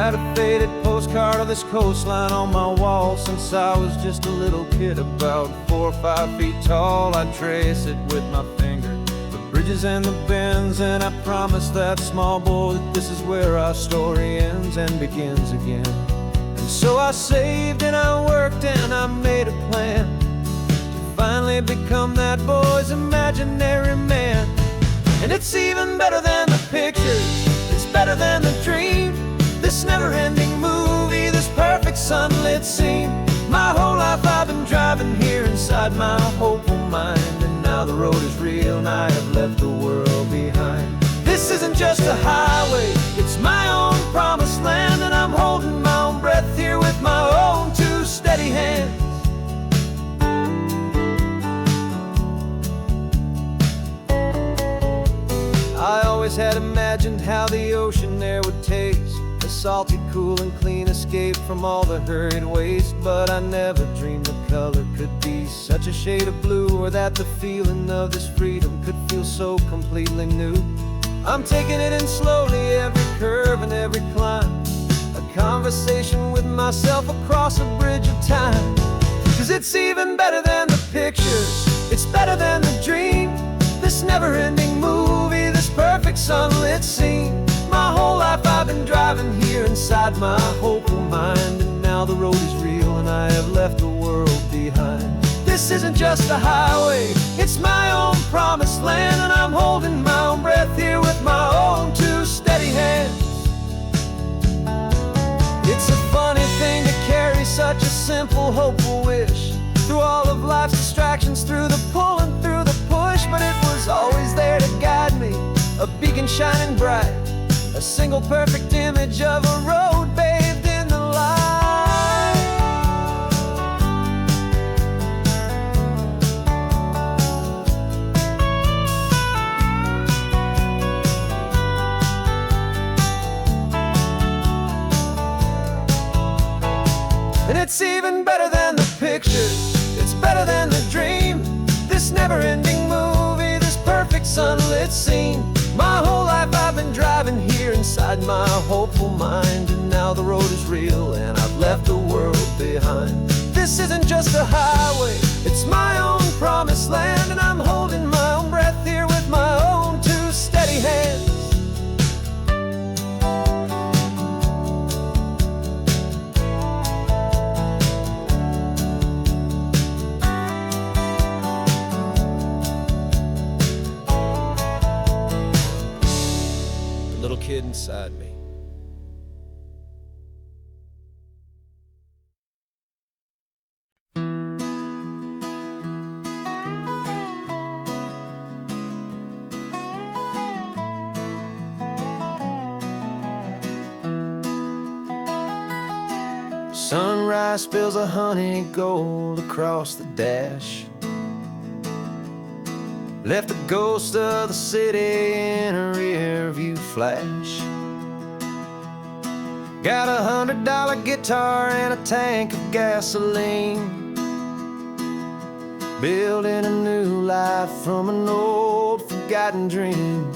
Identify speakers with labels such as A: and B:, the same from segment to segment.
A: had a faded postcard of this coastline on my wall since I was just a little kid, about 4 or 5 feet tall. I'd trace it with my finger, the bridges and the bends, and I promised that small boy that this is where our story ends and begins again. And so I saved and I worked and I made a plan to finally become that boy's imaginary man. And it's even better than the pictures, it's better than the dream, this never-ending movie, this perfect sunlit scene. My whole life I've been driving here inside my hopeful mind, and now the road is real and I have left the world behind. This isn't just a highway, it's my own promised land, and I'm holding my own breath here with my own 2 steady hands. I always had imagined how the ocean air would taste, a salty, cool and clean escape from all the hurried waste. But I never dreamed the color could be such a shade of blue, or that the feeling of this freedom could feel so completely new. I'm taking it in slowly, every curve and every climb, a conversation with myself across a bridge of time. 'Cause it's even better than the pictures, it's better than the dream, this never-ending movie, this perfect sunlit scene. My whole life I've been driving here inside my hopeful mind, and now the road is real and I have left the world behind. This isn't just a highway, it's my own promised land, and I'm holding my own breath here with my own 2 steady hands. It's a funny thing to carry such a simple, hopeful wish through all of life's distractions, through the pull and through the push, but it was always there to guide me, a beacon shining bright, a single perfect image of a road bathed in the light. And it's even better than the pictures, it's better than the dream, this never-ending movie, this perfect sunlit scene. My whole life I've been driving here inside my hopeful mind, and now the road is real and I've left the world behind. This isn't just a highway, it's my own promised land, and I'm holding my own breath here with my own 2 steady hands. Little kid inside me. Sunrise spills a honey gold across the dash, left the ghost of the city in a rear view flash. Got a $100 guitar and a tank of gasoline, building a new life from an old forgotten dream.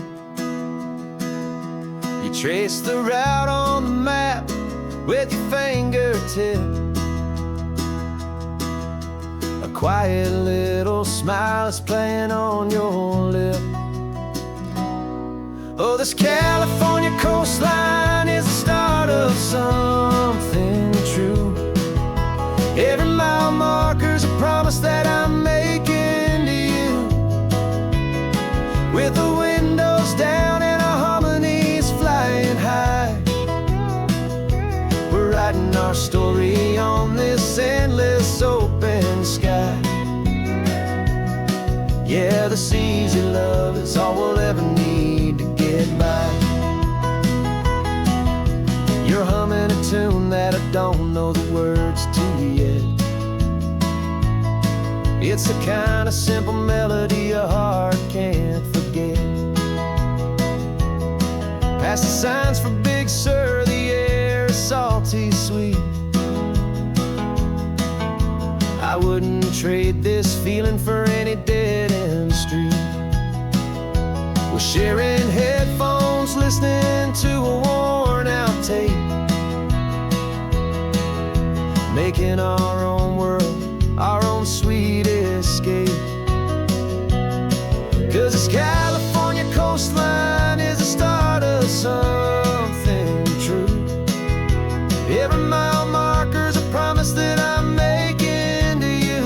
A: You trace the route on the map with your fingertip, a quiet little smile is playing on your lip. Oh, this California coastline is the start of something true. Every mile marker's a promise that I'm making to you. With the windows down and our harmonies flying high, we're writing our story on this endless open sky. Yeah, this easy love is all we'll ever need to get by. You're humming a tune that I don't know the words to yet. It's the kind of simple melody your heart can't forget. Past the signs for Big Sur, the air is salty sweet. I wouldn't trade this feeling for any dead-end street. We're sharing headphones, listening to a worn-out tape, making our own world, our own sweet escape. 'Cause this California coastline is the start of something true. Every mile marker's a promise that I'm making to you.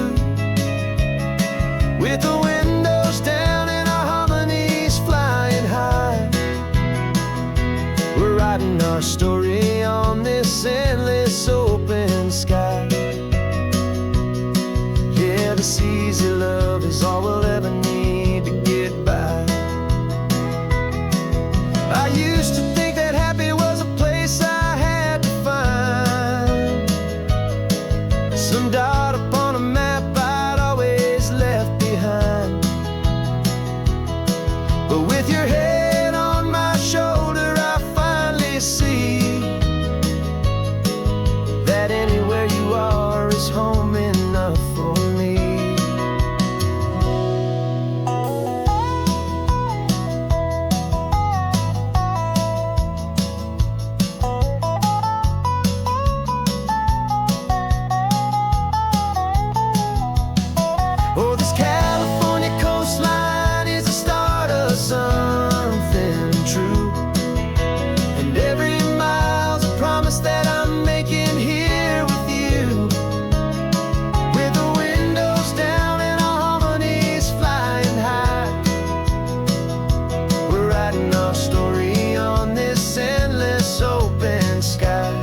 A: With the windows down and our harmonies flying high, we're writing our story on this endless open sky. Yeah, this easy love is all we'll ever need to get by. I used to think that happy was a place I had to find, some dot upon a map I'd always left behind. But with your head on my shoulder, I finally see that anywhere you are is home enough for me. Oh, this California coastline is the start of something true, and every mile's a promise that I'm making here with you. With the windows down and our harmonies flying high, we're writing our story on this endless open sky.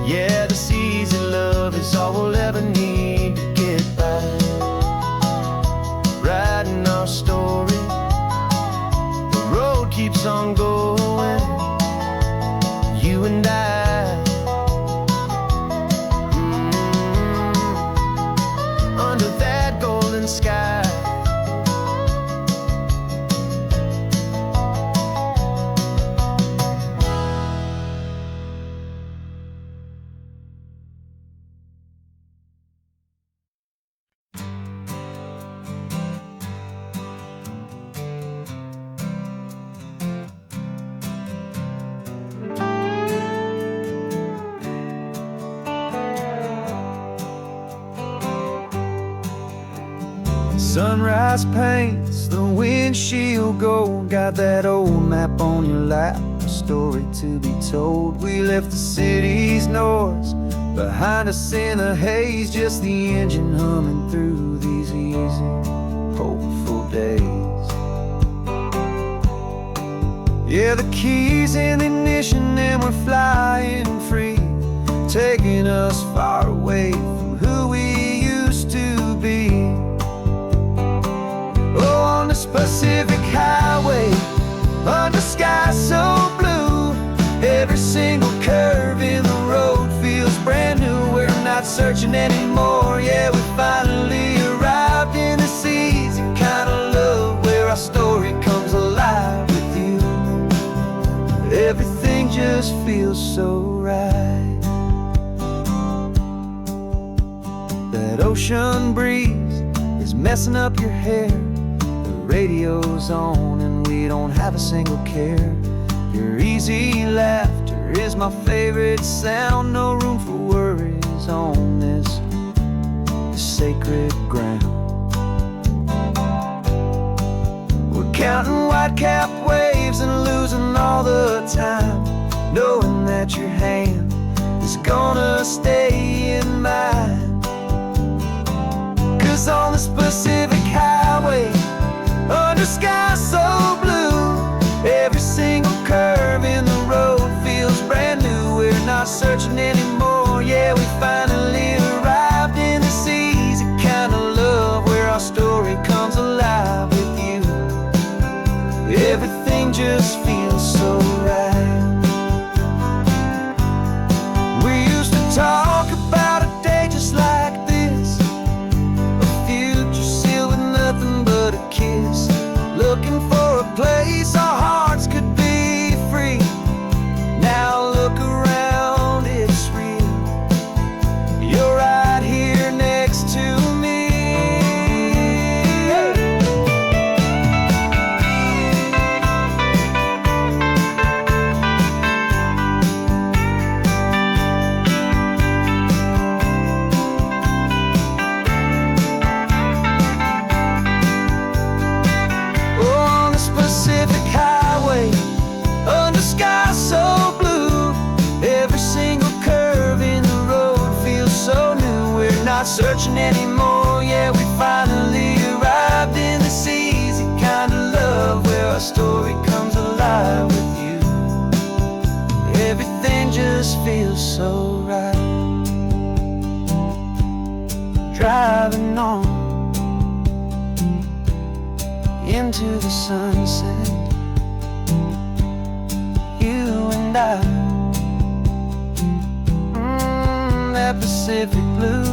A: Yeah, this easy love is all we'll ever need to get by. Writing our story, the road keeps on going, you and I. Under that golden sky. Sunrise paints the windshield gold. Got that old map on your lap, a story to be told. We left the city's noise behind us in the haze, just the engine humming through these easy, hopeful days. Yeah, the keys in the ignition and we're flying free, taking us far away from who we used to be. Oh, on this Pacific highway, under sky so blue, every single curve in the road feels brand new. We're not searching anymore, yeah, we finally arrived in this easy kind of love, where our story comes alive with you. Everything just feels so right. That ocean breeze is messing up your hair, radio's on and we don't have a single care. Your easy laughter is my favorite sound. No room for worries on this sacred ground. We're counting white-capped waves and losing all the time, knowing that your hand is gonna stay in mine. 'Cause on this Pacific highway, under sky so blue, every single curve in the road feels brand new. We're not searching anymore, yeah, we finally arrived in this easy kind of love, where our story comes alive with you. Everything just feels so right. sky so blue. Every single curve in the road feels so new. We're not searching anymore, yeah, we finally arrived in this easy kind of love where our story comes alive with you. Everything just feels so right. Driving on into the sunset, you and I, that Pacific blue.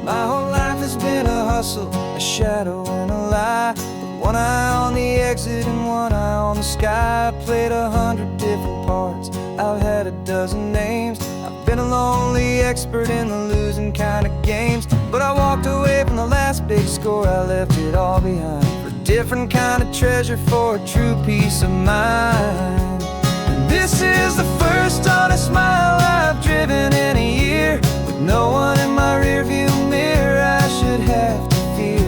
A: My whole life has been a hustle, a shadow and a lie, with one eye on the exit and one eye on the sky. I played 100 different parts, I've had a dozen names. I've been a lonely expert in the losing kind of games, but I walked away from the last big score, I left it all behind for a different kind of treasure, for a true peace of mind. And this is the first honest mile I've driven in a year, with no one in my rearview mirror I should have to fear.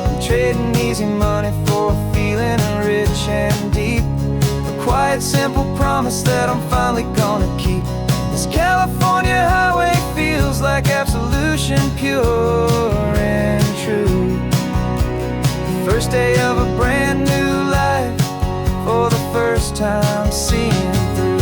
A: I'm trading easy money for a feeling rich and deep, a quiet simple promise that I'm finally gonna keep. This California highway feels like absolution, pure and true. The first day of a brand new life, for the first time seeing through.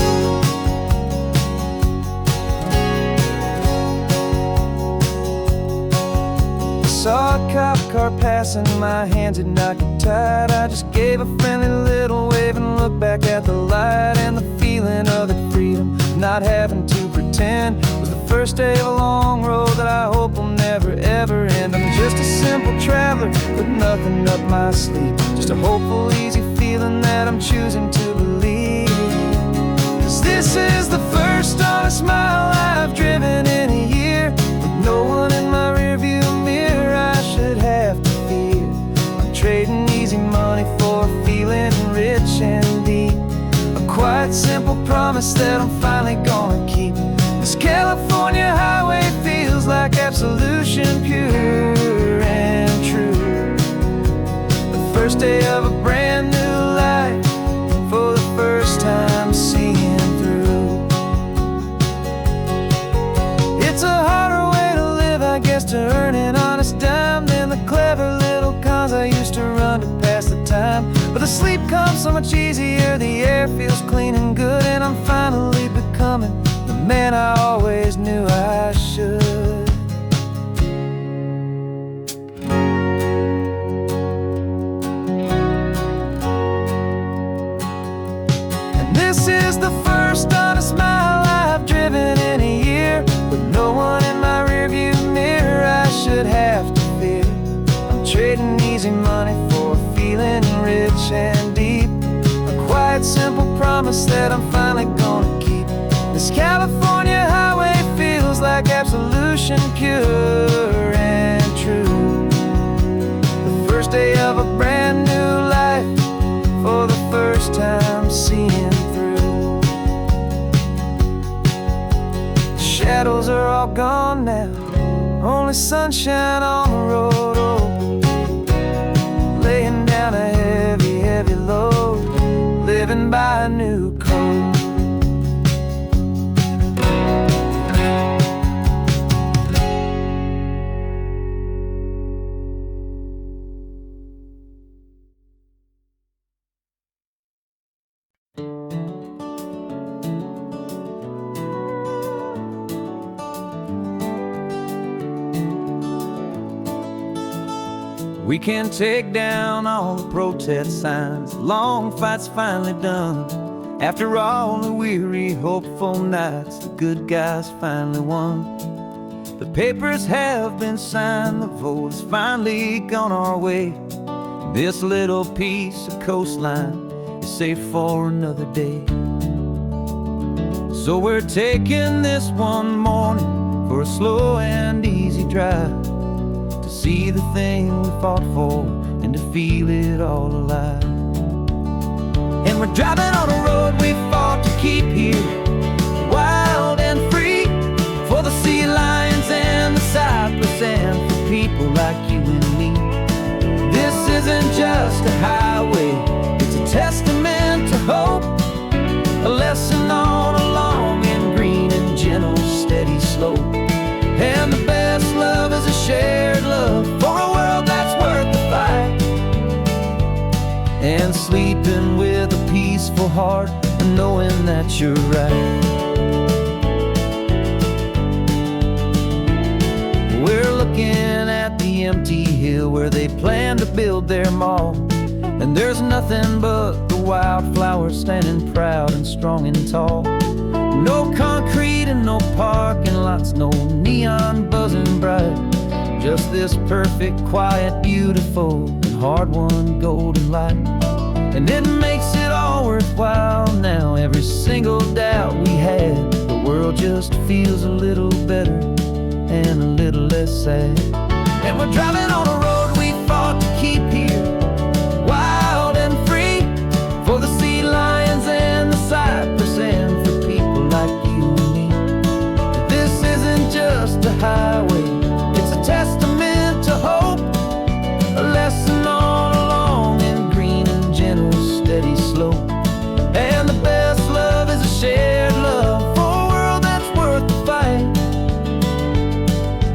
A: Saw a cop car passing, my hands had not get tied. I just gave a friendly little wave and looked back at the light, and the feeling of the freedom, not having to pretend, was the first day of a long road that I hope will never ever end. I'm just a simple traveler with nothing up my sleeve, just a hopeful easy feeling that I'm choosing to believe. 'Cause this is the first honest mile I've driven in a year, with no one in my rearview mirror I should have to fear. I'm trading easy money for a feeling rich and deep, a quiet simple promise that I'm finally gonna keep. This California highway feels like absolution, pure and true. The first day of a brand new life, for the first time seeing through. It's a harder way to live, I guess, to earn an honest dime than the clever little cons I used to run to pass the time. But the sleep comes so much easier, the air feels clean and good, and I'm finally becoming the man I always knew I should. And this is the first honest mile I've driven in a year, with no one in my rearview mirror I should have to fear. I'm trading easy money for a feeling rich and deep, a quiet simple promise that I'm finally gonna keep. This California highway feels like absolution, pure and true. The first day of a brand new life, for the first time seeing through. The shadows are all gone now, only sunshine on the road. Oh, laying down a heavy, heavy load, living by a new code. We can take down all the protest signs, long fight's finally done. After all the weary, hopeful nights, the good guys finally won. The papers have been signed, the vote has finally gone our way. This little piece of coastline is safe for another day. So we're taking this one morning for a slow and easy drive to see the thing we fought for and to feel it all alive. And we're driving on a road we fought to keep here, wild and free, for the sea lions and the cypress and for people like you and me. This isn't just a highway, it's a testament to hope, a lesson on a long and green and gentle steady slope. And the best love is a shared love for a world that's worth the fight, and sleeping with a peaceful heart and knowing that you're right. We're looking at the empty hill where they plan to build their mall, and there's nothing but the wildflowers standing proud and strong and tall. No concrete and no parking lots, no neon buzzing bright, just this perfect, quiet, beautiful, and hard-won golden light. And it makes it all worthwhile now, every single doubt we had. The world just feels a little better and a little less sad. And we're driving on a road we fought to keep here, wild and free, for the sea lions and the cypress and for people like you and me. This isn't just a highway, it's a testament to hope, a lesson on a long and green and gentle steady slope. And the best love is a shared love for a world that's worth the fight,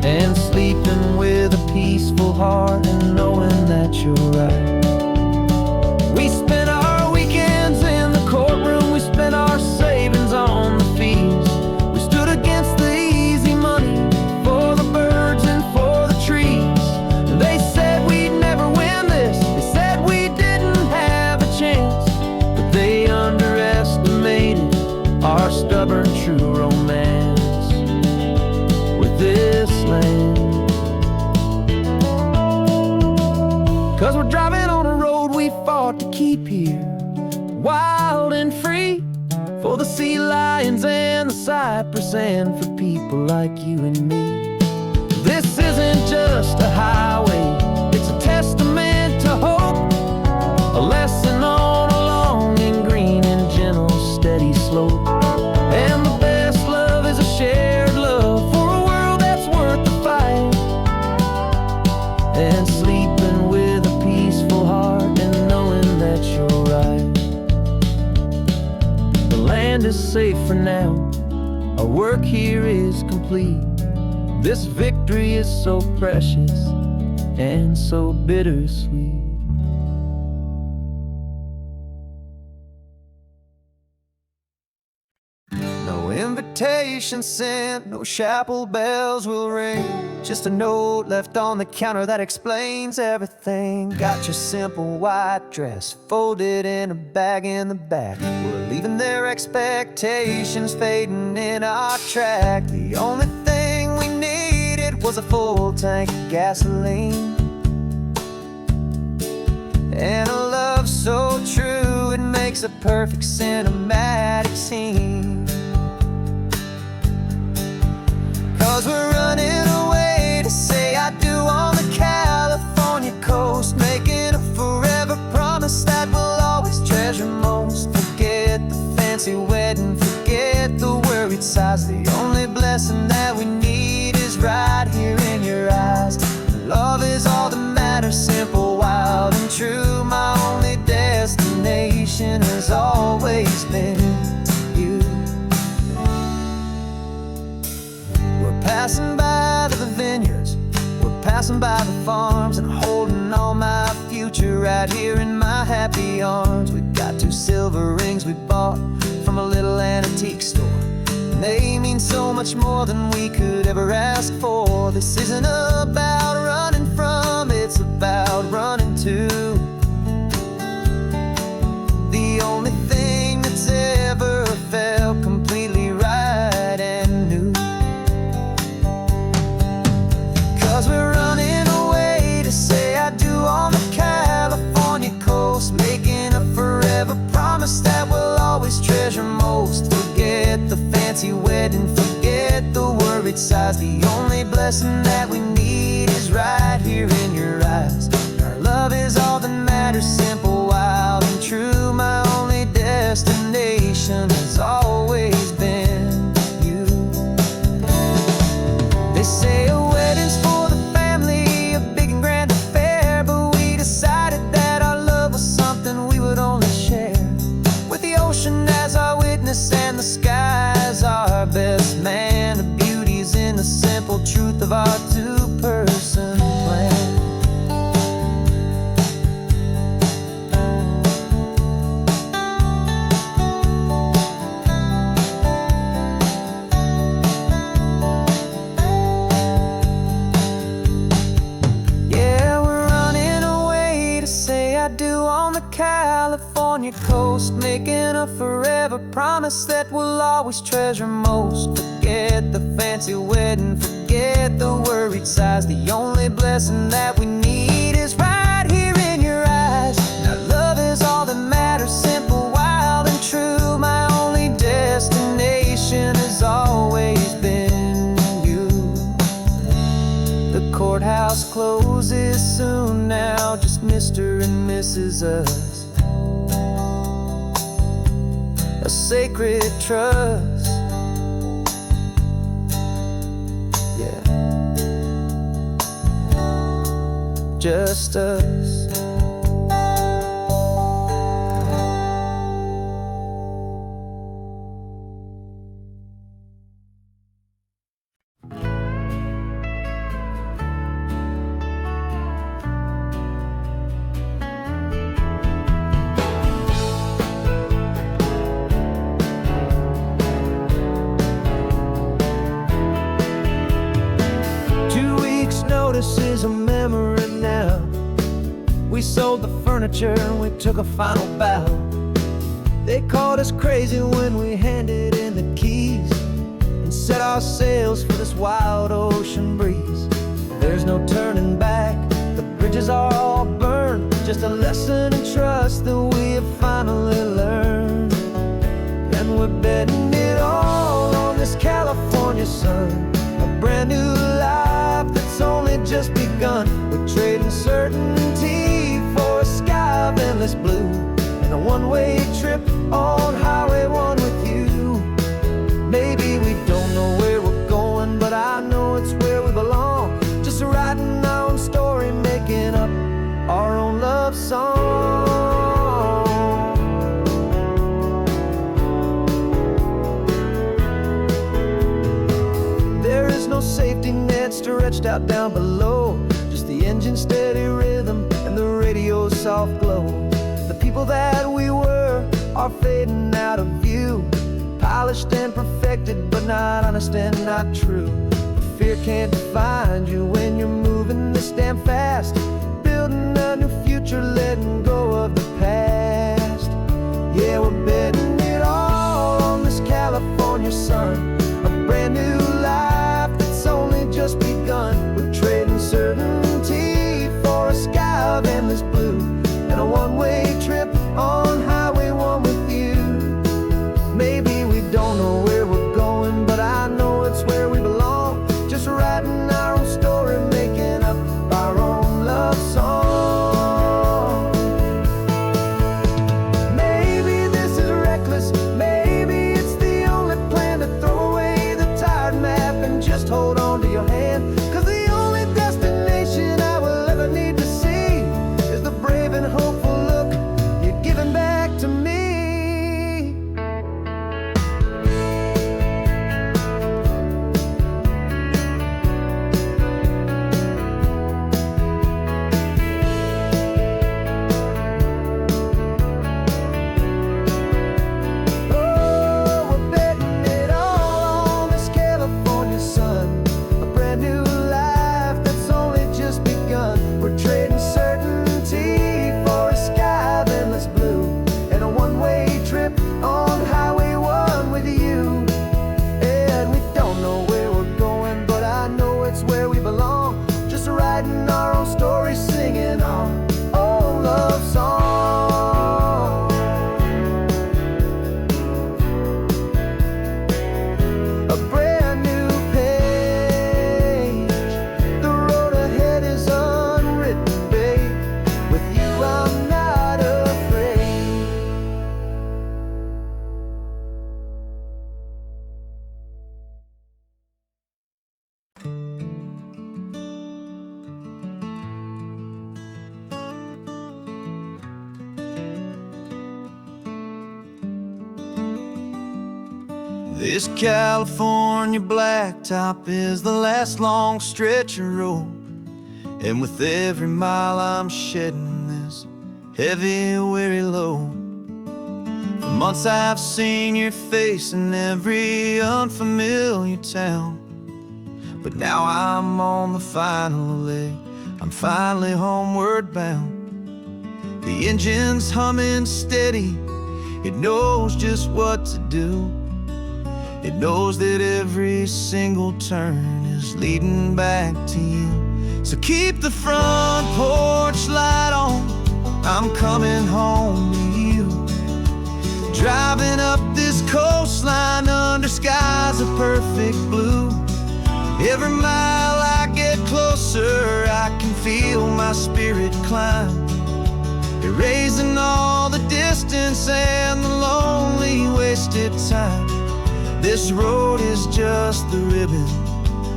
A: and sleeping with a peaceful heart and knowing that you're right. We spent our weekends in the courtroom, we spent our savings on the fees. We stood against the easy money for the birds and for the trees. And they said we'd never win this, they said we didn't have a chance, but they underestimated our stubborn true romance with this land. 'Cause we're driving on a road we fought to keep here, wild and free, for the sea lions and the cypress and for people like you and me. This isn't just a highway, it's a testament to hope, a lesson on a long and green and gentle steady slope. And the best love is a shared love for a world that's worth the fight, and sleeping with a peaceful heart and knowing that you're right. The land is safe for now, our work here is complete. This victory is so precious and so bittersweet. No invitation sent, no chapel bells will ring, just a note left on the counter that explains everything. Got your simple white dress folded in a bag in the back. We're leaving their expectations fading in our track. The only thing we needed was a full tank of gasoline, and a love so true it makes a perfect cinematic scene. 'Cause we're running away to say I do on the California coast, making a forever promise that we'll always treasure most. Forget the fancy wedding, forget the worried sighs. The only blessing that we need is right here in your eyes. Love is all that matters, simple, wild and true. My only destination has always been you. We're passing by the vineyards, we're passing by the farms, and holding on my future right here in my happy arms. We've got 2 silver rings we bought from a little antique store, and they mean so much more than we could ever ask for. This isn't about running from, it's about running to the only thing that's ever felt completely right and new. 'Cause we're running away to say I do on the California coast, making a forever promise that we'll always treasure most. Forget the fancy wedding, forget the worry worried sighs. The only blessing that we need is right here in your eyes. Our love is all that matters, simple, wild, and true. My only destination has always been you. They say a wedding's for the family, a big and grand affair, but we decided that our love was something we would only share with the ocean as our witness and the sky as our best man. The beauty's in the simple truth of our two-person plan. California coast, making a forever promise that we'll always treasure most. Forget the fancy wedding, forget the worried sighs. The only blessing that we need is right here in your eyes. Now love is all that matters, simple, wild, and true. My only destination has always been you. The courthouse closes soon now, just Mr. and Mrs. Us. A sacred trust, yeah, just us. Notice is a memory now. We sold the furniture and we took a final bow. They called us crazy when we handed in the keys and set our sails for this wild ocean breeze. There's no turning back, the bridges are all burned. Just a lesson in trust that we have finally learned. And we're betting it all on this California sun, a brand new life that's only just begun. We're trading certainty for a sky of endless blue and a one-way trip on Highway 1 with you. Maybe we don't know where we're going, but I know it's where we belong. Just writing our own story, making up our own love song. There is no safety net stretched out down below, just the engine's steady rhythm and the radio's soft glow. The people that we were are fading out of view, polished and perfected, but not honest and not true. Fear can't find you when you're moving this damn fast, building a new future, letting go of the past. Yeah, we're betting it all on this California sun, a brand new life that's only just begun. We're trading certainty for a sky of endless blue and a one-way trip on Highway 1 with you. Maybe we don't know where we're going, but I know it's where we belong. Just writing our own story, making up our own love song. Maybe this is reckless, maybe it's the only plan to throw away the tired map and just hold on to your hand. 'Cause the only destination I will ever need to see is the brave and hopeful look you're giving back This California blacktop is the last long stretch of road, and with every mile I'm shedding this heavy, weary load. For months I've seen your face in every unfamiliar town, but now I'm on the final leg, I'm finally homeward bound. The engine's humming steady, it knows just what to do. It knows that every single turn is leading back to you. So keep the front porch light on, I'm coming home to you. Driving up this coastline under skies of perfect blue. Every mile I get closer, I can feel my spirit climb, erasing all the distance and the lonely wasted time. This road is just the ribbon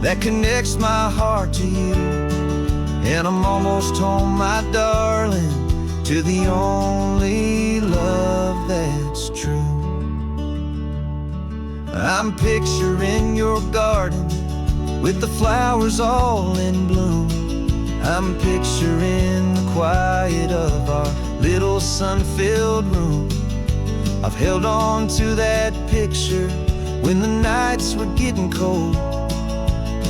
A: that connects my heart to you, and I'm almost home, my darling, to the only love that's true. I'm picturing your garden with the flowers all in bloom. I'm picturing the quiet of our little sun-filled room. I've held on to that picture when the nights were getting cold,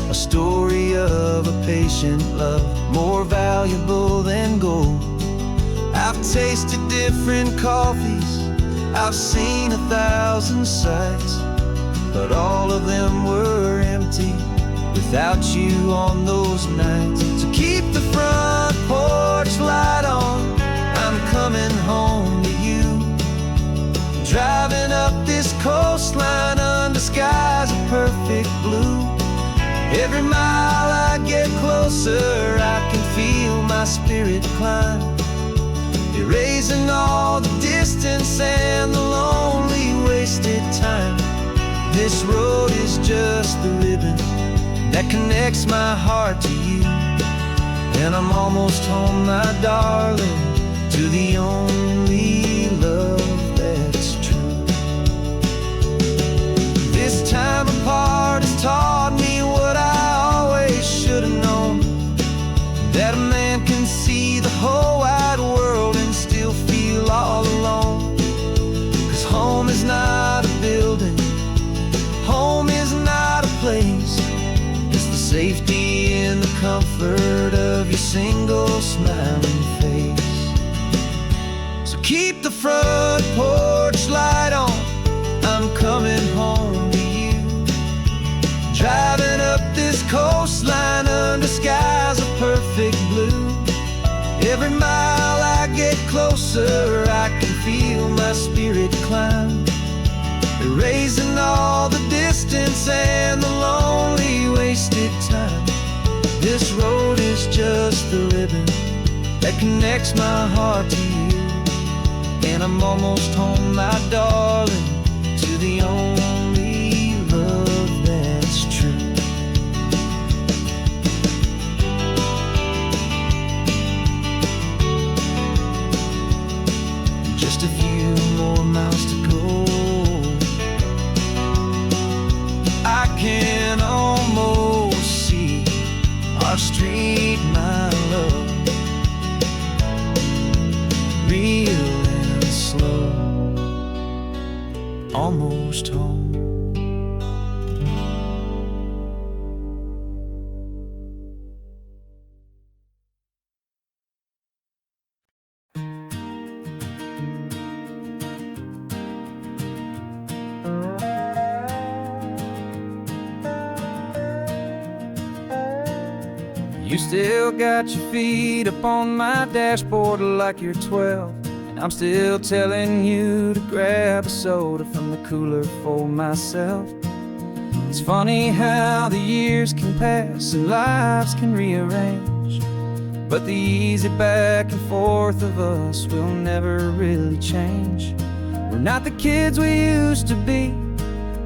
A: a story of a patient love more valuable than gold. I've tasted different coffees, I've seen 1,000 sights, but all of them were empty without you on those nights. So keep the front porch light on, I'm coming home to you. Driving up this coastline under skies of perfect blue. Every mile I get closer, I can feel my spirit climb, erasing all the distance and the lonely wasted time. This road is just the ribbon that connects my heart to you, and I'm almost home, my darling, to the only love that's true. This time apart has taught me what I always should have known, that a man can see the whole wide world and still feel all alone. 'Cause home is not a building, home is not a place, it's the safety and the comfort of your single smiling face. So keep the front porch light on, I'm coming home to you. Driving up this coastline under skies of perfect blue. Every mile I get closer, I can feel my spirit climb, erasing all the distance and the lonely wasted time. This road is just the ribbon that connects my heart to you, and I'm almost home, my darling, to the only love that's true. Just a few more miles to go, I can almost see our street, my love, real and slow, almost home. You still got your feet up on my dashboard like you're 12, and I'm still telling you to grab a soda from the cooler for myself. It's funny how the years can pass and lives can rearrange, but the easy back and forth of us will never really change. We're not the kids we used to be,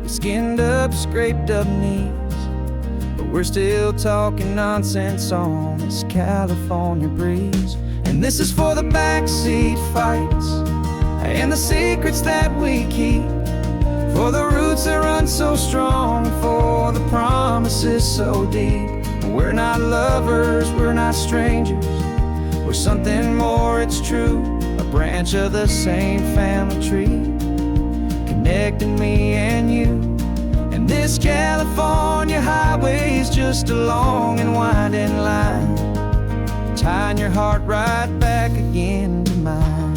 A: with skinned up, scraped up knees, but we're still talking nonsense on this California breeze. And this is for the backseat fights and the secrets that we keep, For the roots that run so strong, for the promises so deep. We're not lovers, we're not strangers, we're something more, it's true. A branch of the same family tree, connecting me and you. And this California highway is just a long and winding line, tying your heart right back again to mine.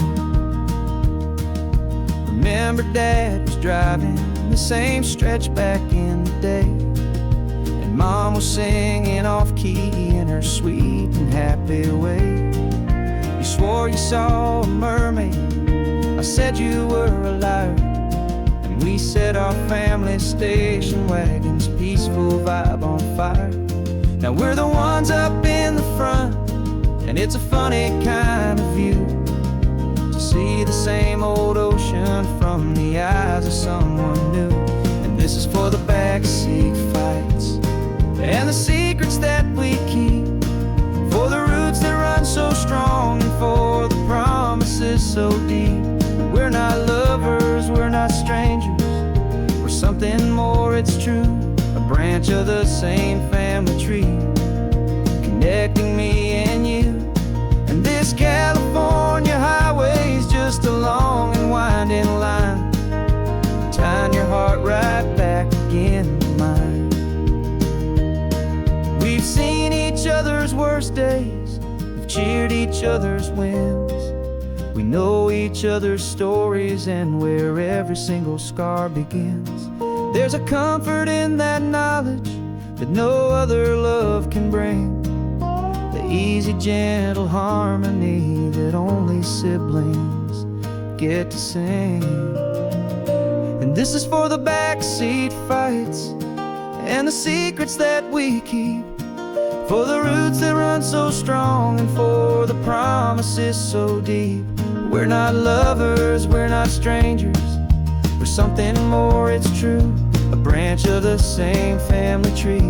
A: Remember Dad was driving the same stretch back in the day, and Mom was singing off-key in her sweet and happy way. You swore you saw a mermaid, I said you were a liar, and we set our family station wagon's peaceful vibe on fire. Now we're the ones up in the front, and it's a funny kind of view to see the same old ocean from the eyes of someone new. And this is for the backseat fights and the secrets that we keep, for the roots that run so strong, and for the promises so deep. We're not lovers, we're not strangers, we're something more, it's true. A branch of the same family tree, connecting me and you. And this California highway's just a long and winding line, tying your heart right back again to mine. We've seen each other's worst days, we've cheered each other's wins. We know each other's stories and where every single scar begins. There's a comfort in that knowledge that no other love can bring, the easy, gentle harmony that only siblings get to sing. And this is for the backseat fights and the secrets that we keep, for the roots that run so strong, and for the promises so deep. We're not lovers, we're not strangers, we're something more, it's true. A branch of the same family tree,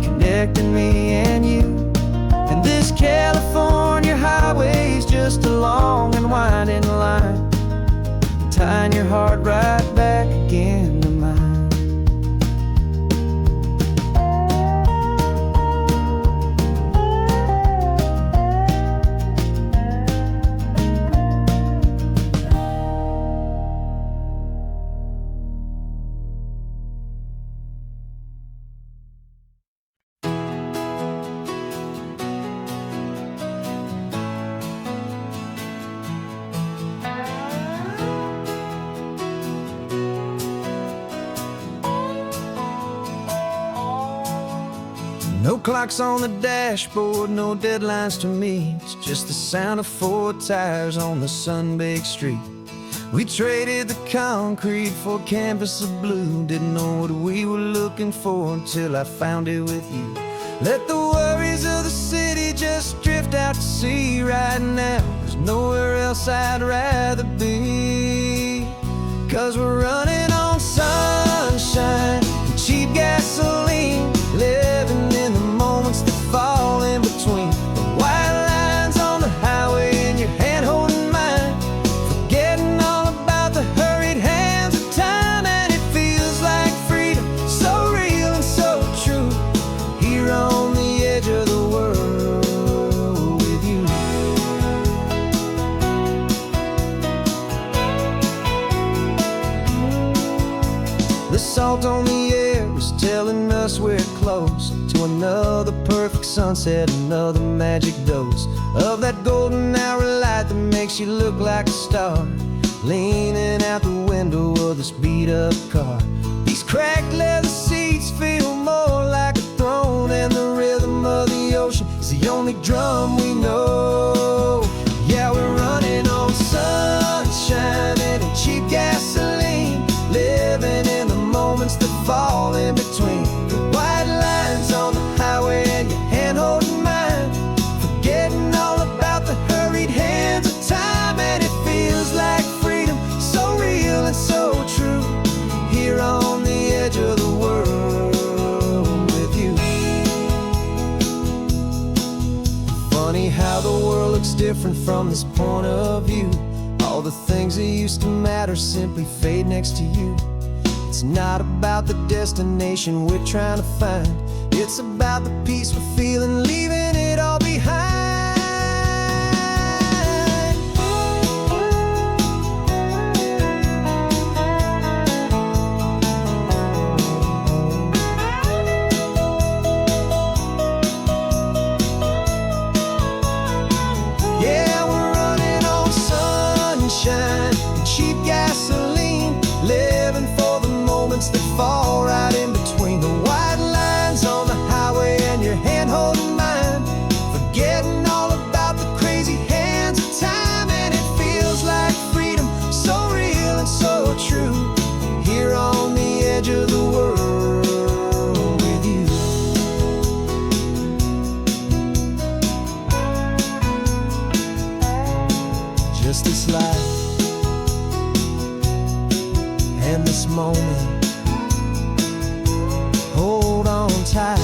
A: connecting me and you. And this California highway's just a long and winding line, tying your heart right back again to mine. No clocks on the dashboard, no deadlines to meet, it's just the sound of 4 tires on the sun-baked street. We traded the concrete for a canvas of blue, didn't know what we were looking for until I found it with you. Let the worries of the city just drift out to sea right now, there's nowhere else I'd rather be. 'Cause we're running on sunshine and cheap gasoline, living in the moments that fall in between. The white lines on the highway and your hand holding mine, forgetting all about the hurried hands of time. And it feels like freedom, so real and so true, here on the edge of the world with you. The salt on the air is telling us we're close to another perfect sunset, another magic dose of that golden hour light that makes you look like a star, leaning out the window of this beat-up car. These cracked leather seats feel more like a throne, and the rhythm of the ocean is the only drum we know. Yeah, we're running on sunshine and cheap gasoline, living in the moments that fall in between. The white lines on the highway and your hand holding mine, forgetting all about the hurried hands of time. And it feels like freedom, so real and so true, here on the edge of the world with you. Funny how the world looks different from this point of view. All the things that used to matter simply fade next to you. It's not about the destination we're trying to find. It's about the peace we're feeling, leaving it all behind. Yeah, we're running on sunshine and cheap gasoline, living for the moments that fall right in between the white lines on the highway and your hand holding mine, forgetting all about the crazy hands of time. And it feels like freedom, so real and so true, here on the edge of the world with you. Just this life and this moment, hold on tight,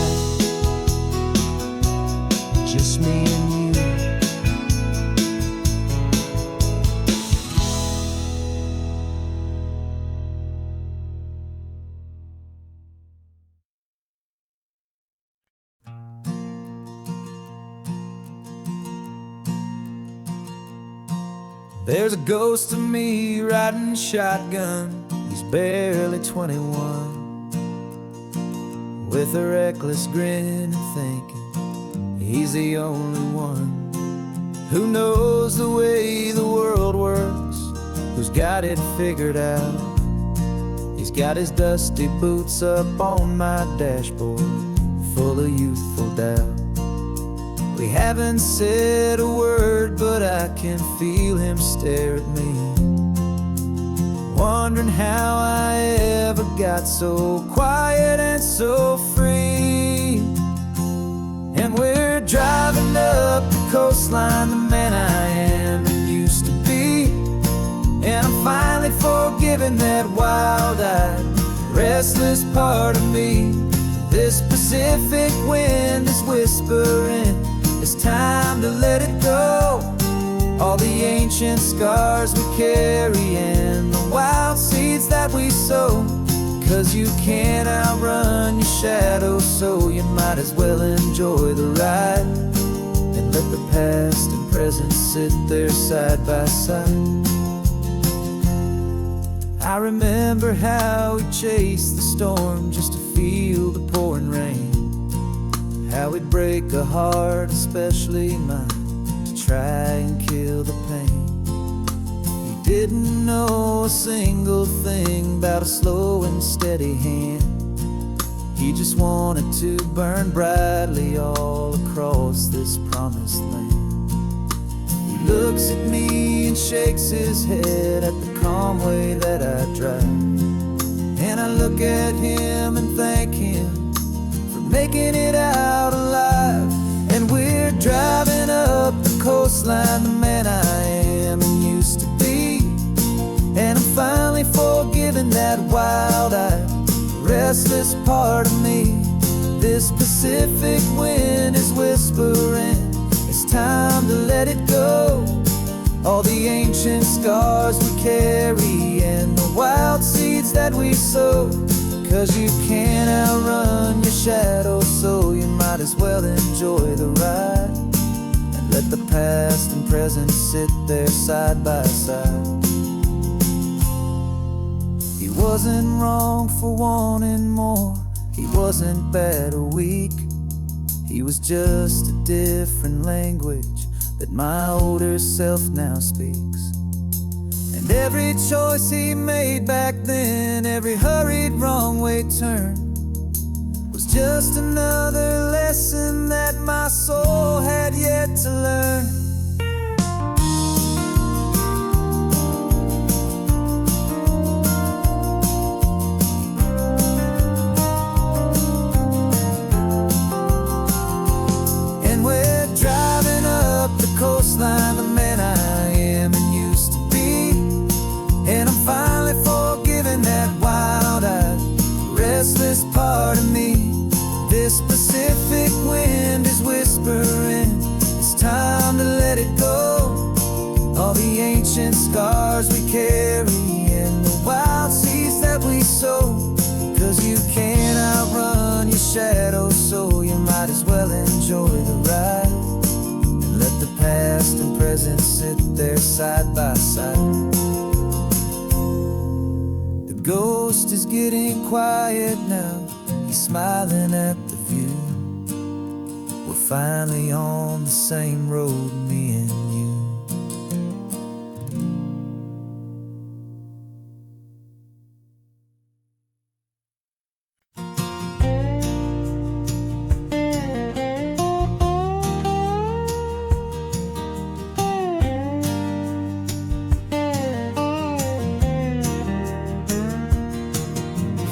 A: just me and you. There's a ghost of me riding shotgun. He's barely 21, with a reckless grin and thinking he's the only one who knows the way the world works, who's got it figured out. He's got his dusty boots up on my dashboard, full of youthful doubt. We haven't said a word, but I can feel him stare at me, wondering how I ever got so quiet and so free. And we're driving up the coastline, the man I am and used to be, and I'm finally forgiving that wild-eyed, restless part of me. This Pacific wind is whispering, it's time to let it go. All the ancient scars we carry and the wild seeds that we sow. 'Cause you can't outrun your shadow, so you might as well enjoy the ride and let the past and present sit there side by side. I remember how we chased the storm just to feel the pouring rain, how we'd break a heart, especially mine, to try and kill the pain. He didn't know a single thing about a slow and steady hand. He just wanted to burn brightly all across this promised land. He looks at me and shakes his head at the calm way that I drive, and I look at him and thank him for making it out alive. And we're driving up the coastline, the man I am and used to be, and I'm finally forgiving that wild-eyed, restless part of me. This Pacific wind is whispering, it's time to let it go. All the ancient scars we carry and the wild seeds that we sow. 'Cause you can't outrun your shadow, so you might as well enjoy the ride and let the past and present sit there side by side. He wasn't wrong for wanting more, he wasn't bad or weak. He was just a different language that my older self now speaks. And every choice he made back then, every hurried wrong way turn, was just another lesson that my soul had yet to learn. And we're driving up the coastline, the man I am and used to be, and I'm finally forgiving that wild-eyed, restless part of me. This Pacific wind is whispering, it's time to let all the ancient scars we carry and the wild seeds that we sow. 'Cause you can't outrun your shadow, so you might as well enjoy the ride and let the past and present sit there side by side. The ghost is getting quiet now, he's smiling at the view. We're finally on the same road, me and you.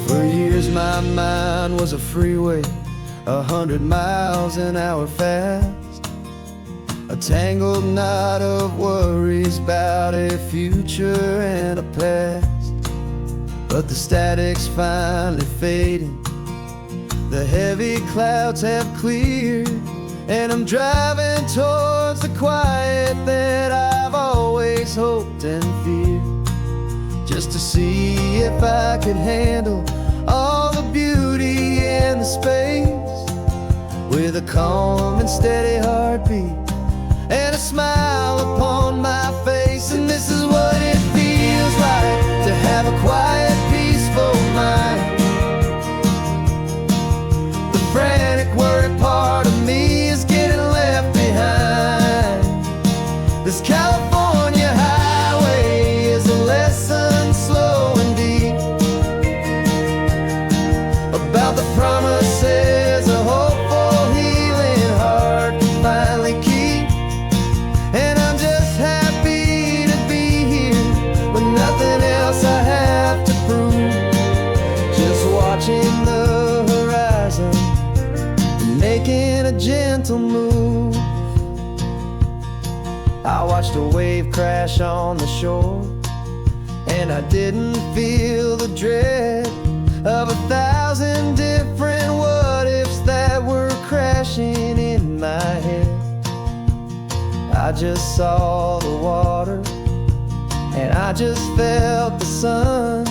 A: For years my mind was a freeway, 100 miles an hour fast, a tangled knot of worries about a future and a past. But the static's finally fading, the heavy clouds have cleared, and I'm driving towards the quiet that I've always hoped and feared, just to see if I could handle all the beauty and the space, with a calm and steady heartbeat and a smile upon my face. And this is what it feels like to have a quiet, peaceful mind. The frantic, worried part of me is getting left behind. This California highway is a lesson slow and deep about the promises a hopeful, healing heart can finally keep. And I'm just happy to be here with nothing else I have to prove, just watching the horizon and making a gentle move. I watched a wave crash on the shore, and I didn't feel the dread of 1,000 different what-ifs that were crashing in my head. I just saw the water, and I just felt the sun.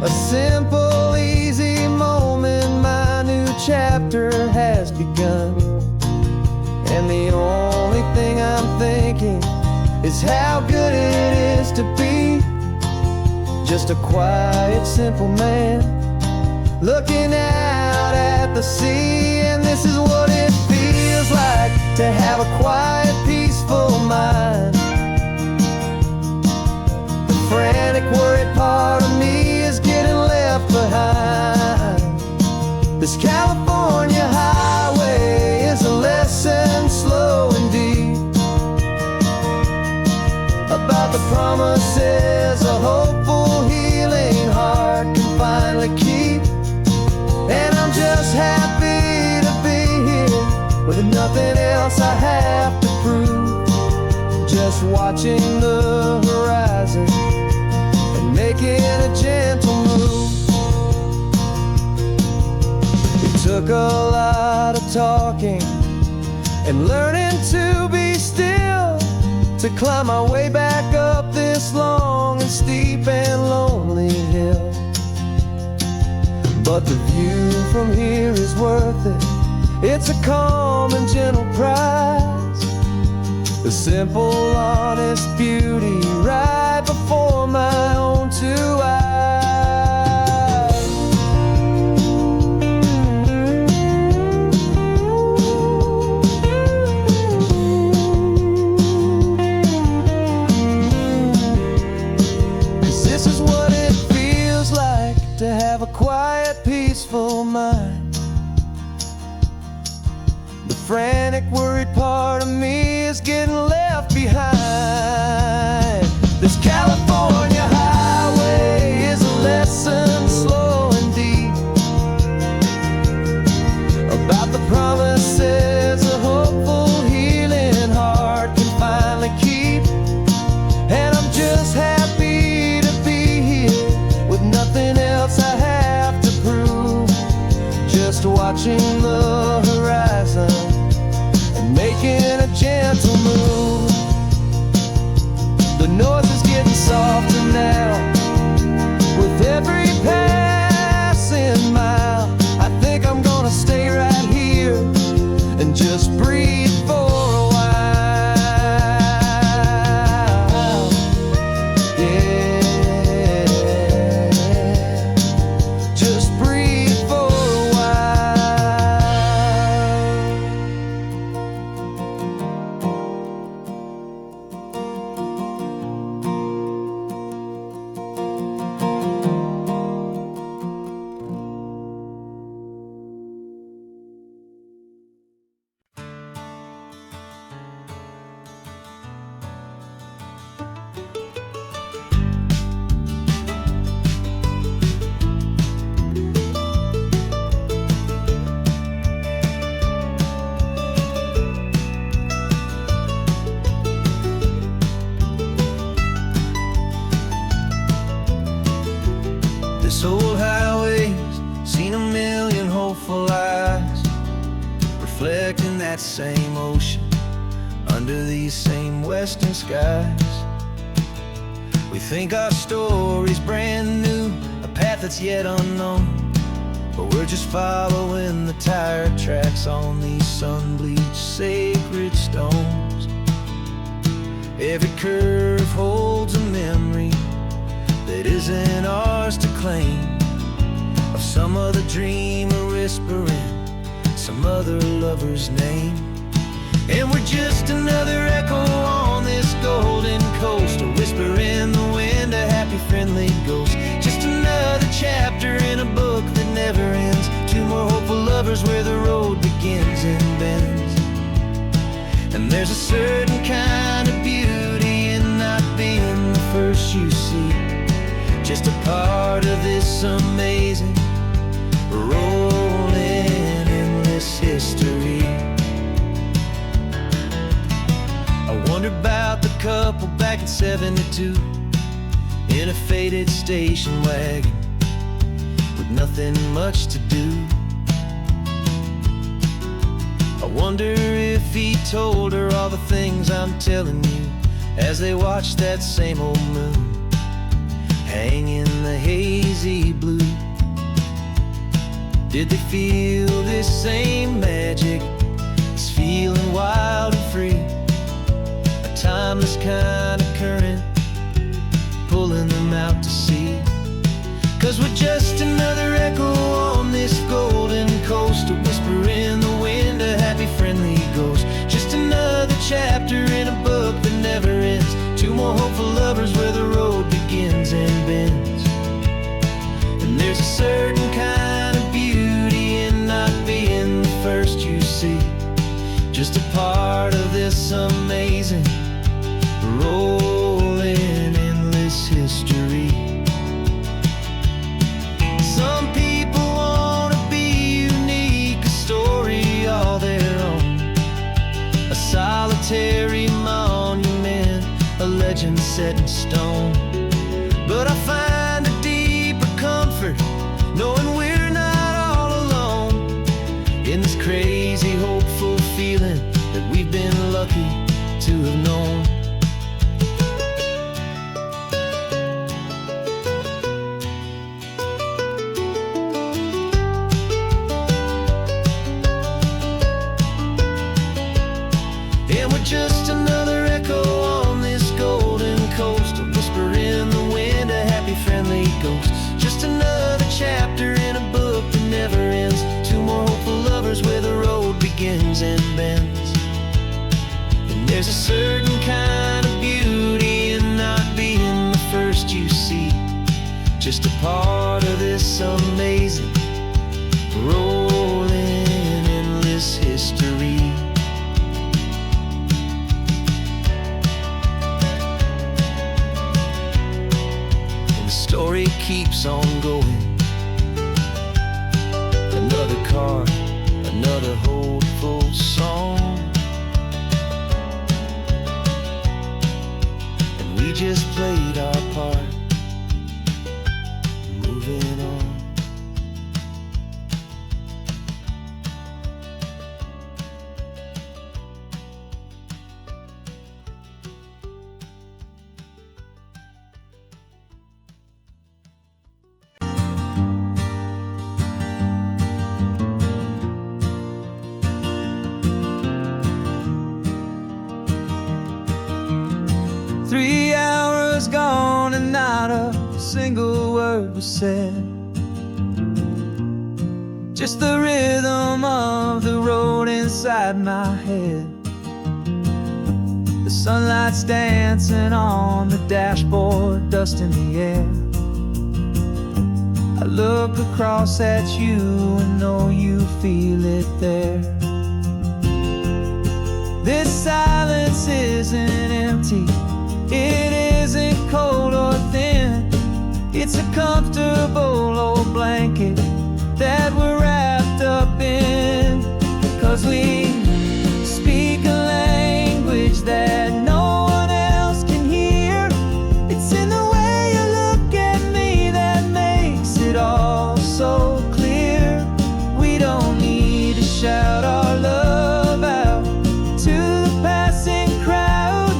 A: A simple, easy moment, my new chapter has begun. And the only thing I'm thinking is how good it is to be just a quiet, simple man looking out at the sea. And this is what it feels like to have a quiet, peaceful mind. The frantic, worried part of me is getting left behind. This California highway is a lesson slow and deep about the promises a hopeful, healing heart can finally keep. And I'm just happy to be here with nothing else I have to prove, just watching the horizon and making a gentle move. It took a lot of talking and learning to be still to climb my way back up this long and steep and lonely hill. But the view from here is worth it. It's a calm and gentle prize, the simple, honest beauty right before my own two eyes. To have a quiet, peaceful mind. The frantic, worried part of me is getting left behind. This California highway is a lesson slow and deep about the promises a hopeful, healing heart can finally keep. And I'm just happy to be here with nothing else I have to prove, just watching the horizon and making a gentle move. softer now with every passing mile. I think I'm gonna stay right here and just breathe for a while. Yeah, just breathe for a This old highway's seen a million hopeful eyes, reflecting that same ocean under these same western skies. We think our story's brand new, a path that's yet unknown, but we're just following the tire tracks on these sun-bleached sacred stones. Every curve holds a memory that isn't ours to claim, of some other dreamer whispering some other lover's name. And we're just another echo on this golden coast, a whisper in the wind, a happy friendly ghost. Just another chapter in a book that never ends, two more hopeful lovers where the road begins and bends. And there's a certain kind of beauty in not being the first you see, just a part of this amazing, rolling, endless history. I wonder about the couple back in '72 in a faded station wagon with nothing much to do. I wonder if he told her all the things I'm telling you as they watched that same old moon hang in the hazy blue. Did they feel this same magic, this feeling wild and free, a timeless kind of current pulling them out to sea? 'Cause we're just another echo on this golden coast, a whisper in the wind, a happy friendly ghost. Just another chapter in a book that never ends, two more hopeful lovers where the road begins and bends. And there's a certain kind of beauty in not being the first you see, just a part of this amazing, rolling, endless history. Some people want to be unique, a story all their own, a solitary monument, a legend set in stone. But I find a deeper comfort knowing we're not all alone in this crazy, hopeful feeling that we've been lucky to have known. And we're just another echo on this golden coast, a whisper in the wind, a happy friendly ghost. Just another chapter in a book that never ends, two more hopeful lovers where the road begins and bends. And there's a certain kind of beauty in not being the first you see, just a part of this amazing, rolling, endless history. Story keeps on going. Another car, another hopeful song, and we just played our part, moving on. was gone and not a single word was said. Just the rhythm of the road inside my head. The sunlight's dancing on the dashboard, dust in the air. I look across at you and know you feel it there. This silence isn't empty, it isn't cold or thin. It's a comfortable old blanket that we're wrapped up in. 'Cause we speak a language that no one else can hear. It's in the way you look at me that makes it all so clear. We don't need to shout our love out to the passing crowd.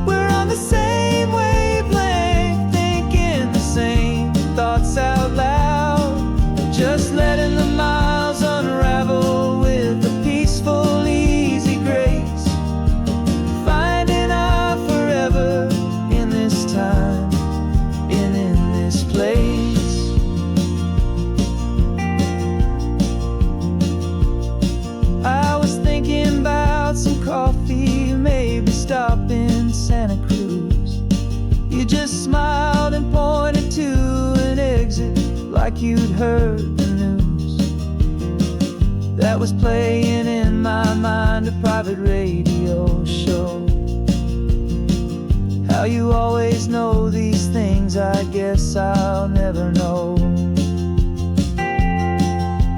A: We're on the same wavelength, thinking the same thoughts out loud. Just letting the miles unravel with a peaceful, easy grace. Finding our forever in this time and in this place. I was thinking about some coffee, maybe stop in Santa Cruz. You just smiled and pointed to an exit like you'd heard the news. That was playing in my mind, a private radio show. How you always know these things, I guess I'll never know.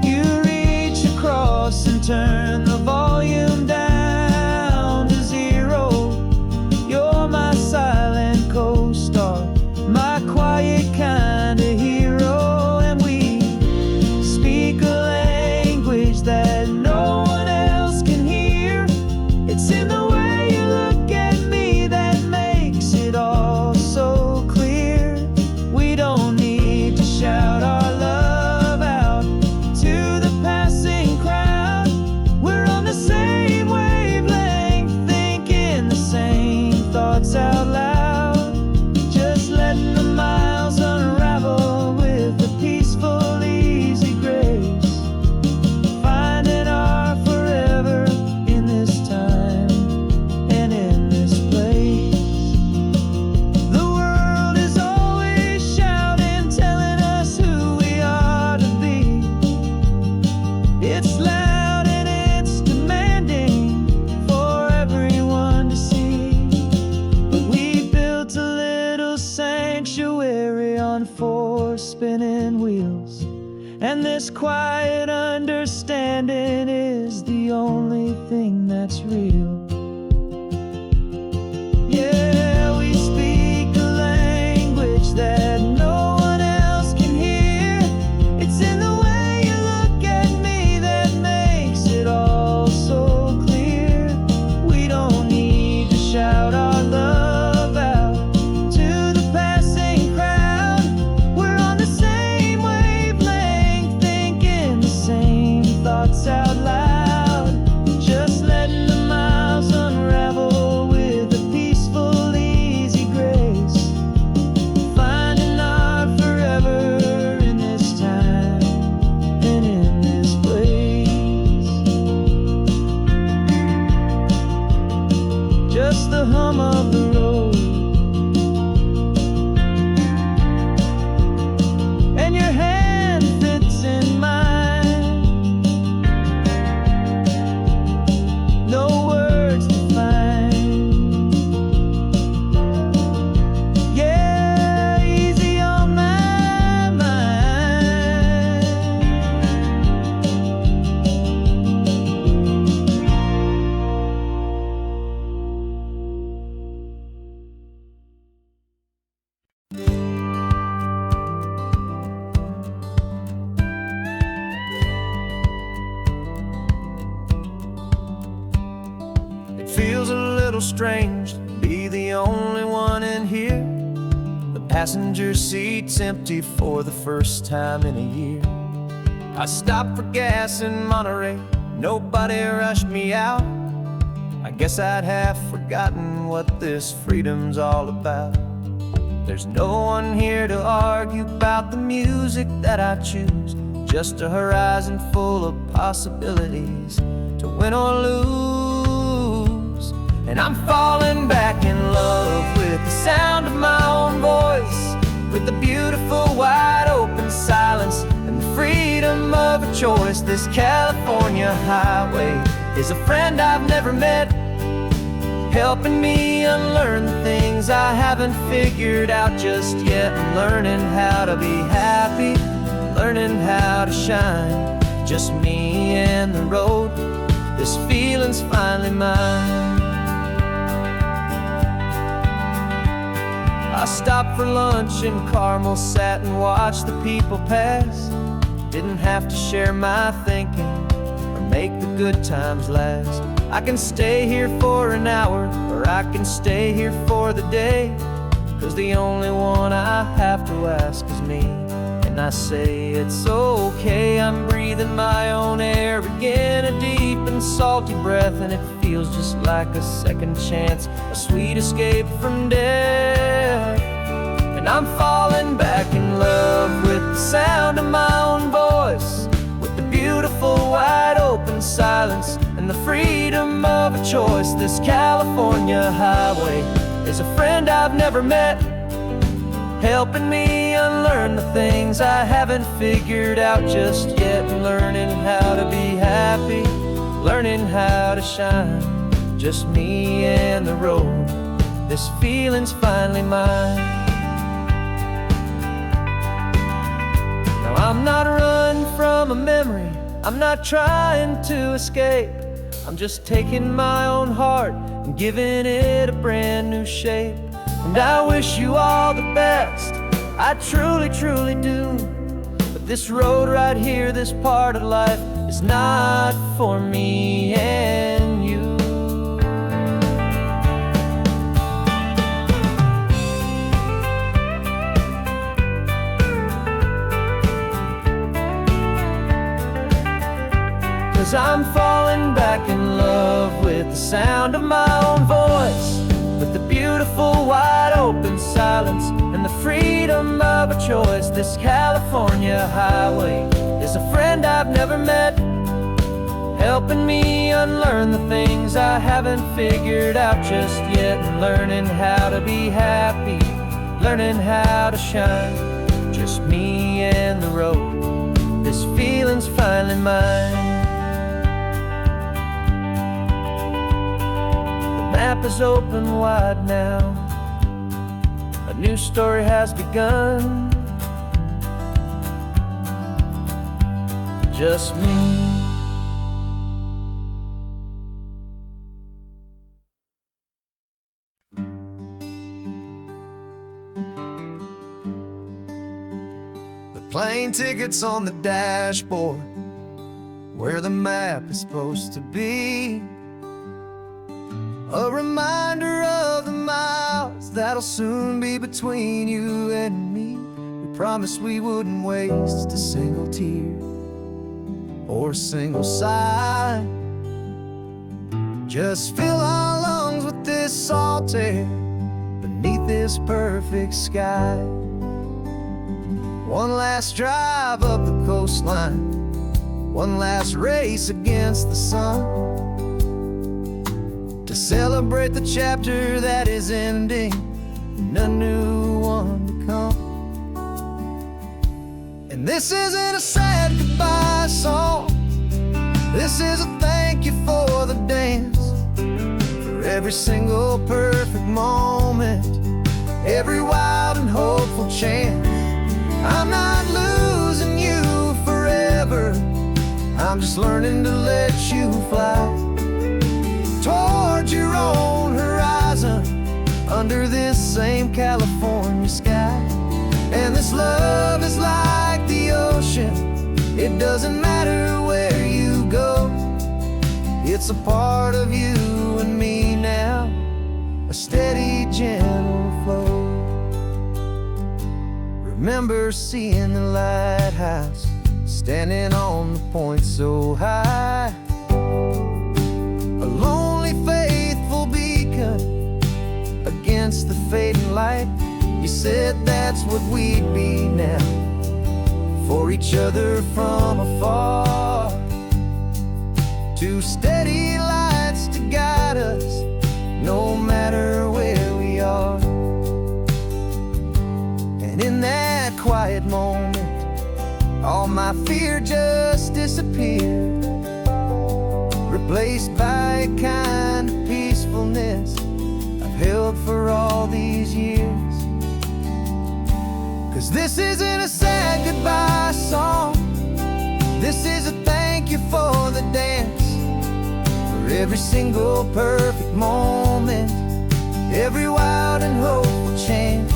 A: You reach across and turn the volume down to zero. You're my silent co-star, my quiet kind of hero. And we speak a language that no one else can hear. It's in the way you look at me that makes it all so clear. We don't need to shout our love out to the passing crowd. We're on the same wavelength, thinking the same thoughts out loud. Just letting the miles unravel with a peaceful, easy grace. Finding our forever in this time and in this place. The world is always shouting, telling us who we are to be. It's loud and it's demanding for everyone to see. But we built a little sanctuary on four spinning wheels, and this quiet understanding is the only thing that's real. Yeah, we speak a language that no one else can hear. It's in the way you look at me that makes it all so clear. We don't need to shout our love out to the passing crowd. We're on the same wavelength, thinking the same thoughts out loud. Just letting the miles unravel with a peaceful, easy grace. Finding our forever in this time and in this place. Just the hum of the road and your hand fits in mine. No words to find. Yeah, easy on my mind. It feels a little strange to be the only one in here. The passenger seat's empty for the first time in a year. I stopped for gas in Monterey, nobody rushed me out. I guess I'd half forgotten what this freedom's all about. There's no one here to argue about the music that I choose, just a horizon full of possibilities to win or lose. And I'm falling back in love with the sound of my own voice, with the beautiful wide open silence and the freedom of a choice. This California highway is a friend I've never met, helping me unlearn the things I haven't figured out just yet. I'm learning how to be happy, learning how to shine, just me and the road. This feeling's finally mine. I stopped for lunch in Carmel, sat and watched the people pass. Didn't have to share my thinking or make the good times last. I can stay here for an hour, or I can stay here for the day, 'cause the only one I have to ask is me. And I say it's okay, I'm breathing my own air again, a deep and salty breath, and it feels just like a second chance, a sweet escape from death. And I'm falling back in love with the sound of my own voice, with the beautiful wide open silence and the freedom of a choice. This California highway is a friend I've never met, helping me unlearn the things I haven't figured out just yet. And learning how to be happy, learning how to shine, just me and the road. This feeling's finally mine. Now I'm not running from a memory, I'm not trying to escape. I'm just taking my own heart and giving it a brand new shape. And I wish you all the best, I truly, truly do. But this road right here, this part of life, is not for me and you. 'Cause I'm falling back in love with the sound of my own voice, with the beautiful wide open silence and the freedom of a choice. This California highway is a friend I've never met, helping me unlearn the things I haven't figured out just yet. And learning how to be happy, learning how to shine, just me and the road. This feeling's finally mine. The map is open wide now, a new story has begun, just me. The plane tickets on the dashboard, where the map is supposed to be, a reminder of the miles that'll soon be between you and me. We promised we wouldn't waste a single tear or a single sigh. Just fill our lungs with this salt air beneath this perfect sky. One last drive up the coastline, one last race against the sun, to celebrate the chapter that is ending and a new one to come. And this isn't a sad goodbye song, this is a thank you for the dance, for every single perfect moment, every wild and hopeful chance. I'm not losing you forever, I'm just learning to let you fly towards your own horizon, under this same California sky. And this love is like the ocean, it doesn't matter where you go, it's a part of you and me now, a steady, gentle flow. Remember seeing the lighthouse, standing on the point so high, a lonely, faithful beacon against the fading light. You said that's what we'd be now, for each other from afar. Two steady lights to guide us, no matter where we are. And in that quiet moment, all my fear just disappeared, replaced by a kind of peacefulness I've held for all these years. 'Cause this isn't a sad goodbye song, this is a thank you for the dance, for every single perfect moment, every wild and hopeful chance.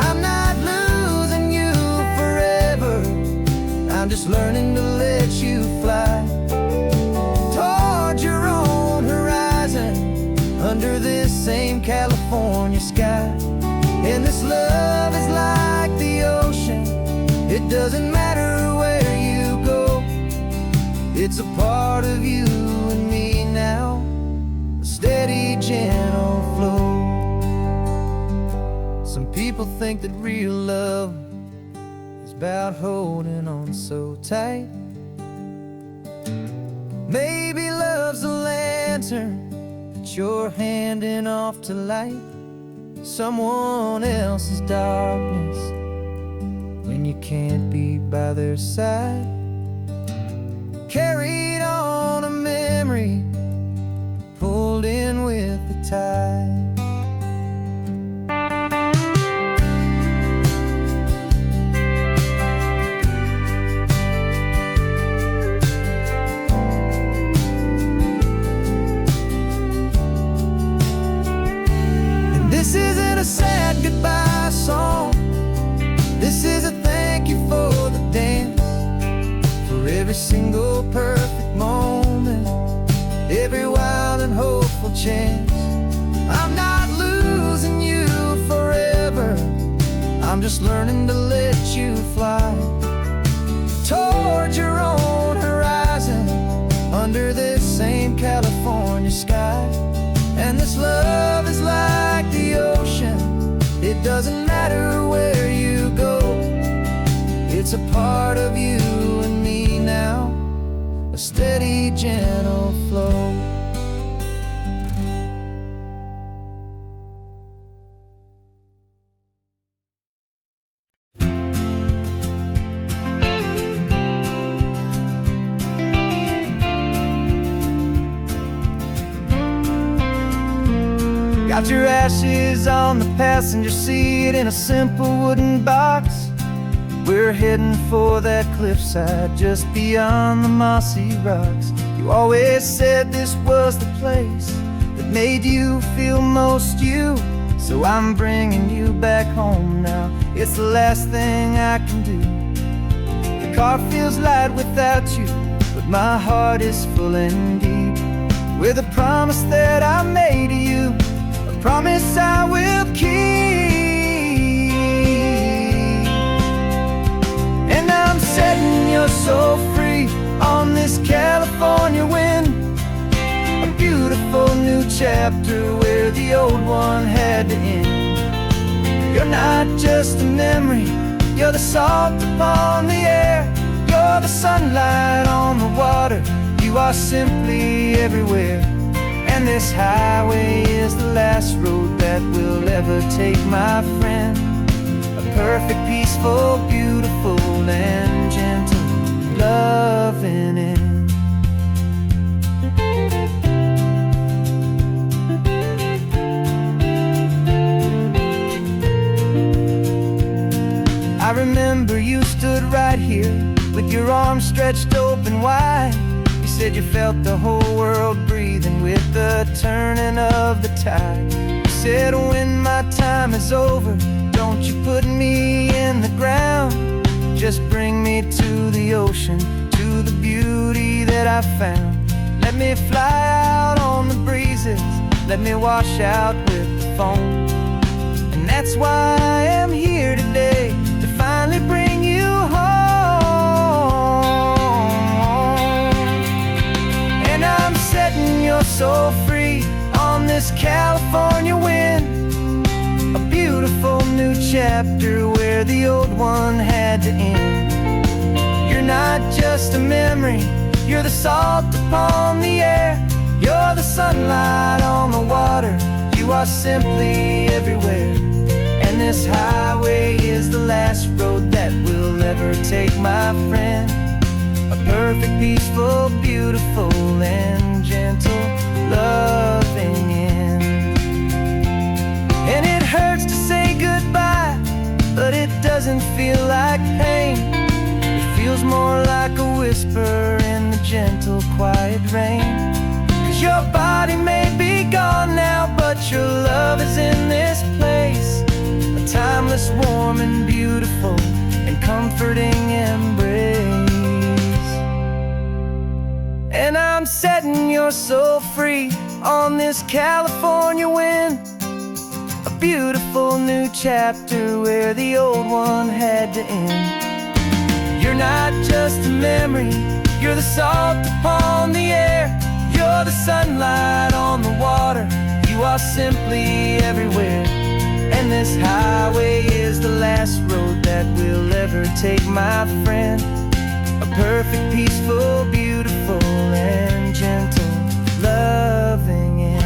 A: I'm not losing you forever, I'm just learning to let you fly toward your own horizon, under this same California sky. And this love is like the ocean, it doesn't matter where you go, it's a part of you and me now, a steady, gentle flow. Some people think that real love is about holding on so tight. Maybe love's a lantern that you're handing off to light someone else's darkness when you can't be by their side. Carried on a memory, pulled in with the tide. This isn't a sad goodbye song, this is a thank you for the dance, for every single perfect moment, every wild and hopeful chance. I'm not losing you forever, I'm just learning to let you fly toward your own horizon, under this same California sky. And this love is like the ocean, it doesn't matter where you go, it's a part of you and me now, a steady, gentle flow. Got your ashes on the passenger seat in a simple wooden box. We're heading for that cliffside just beyond the mossy rocks. You always said this was the place that made you feel most you, so I'm bringing you back home now, it's the last thing I can do. The car feels light without you, but my heart is full and deep with a promise that I made to you, promise I will keep. And I'm setting your soul free on this California wind, a beautiful new chapter where the old one had to end. You're not just a memory, you're the salt upon the air, you're the sunlight on the water, you are simply everywhere. And this highway is the last road that we'll ever take, my friend. A perfect, peaceful, beautiful, and gentle loving end. I remember you stood right here with your arms stretched open wide. Said you felt the whole world breathing with the turning of the tide. You said when my time is over, don't you put me in the ground, just bring me to the ocean, to the beauty that I found. Let me fly out on the breezes, let me wash out with the foam. And that's why I am here today, to finally bring you home. Setting your soul free on this California wind, a beautiful new chapter where the old one had to end. You're not just a memory, you're the salt upon the air. You're the sunlight on the water, you are simply everywhere. And this highway is the last road that we'll ever take, my friend. A perfect, peaceful, beautiful, and gentle, loving end. And it hurts to say goodbye, but it doesn't feel like pain. It feels more like a whisper in the gentle, quiet rain. 'Cause your body may be gone now, but your love is in this place. A timeless, warm, and beautiful, and comforting embrace. And I'm setting your soul free on this California wind. A beautiful new chapter where the old one had to end. You're not just a memory, you're the salt upon the air. You're the sunlight on the water, you are simply everywhere. And this highway is the last road that we'll ever take, my friend. A perfect, peaceful, beautiful, and gentle, loving end.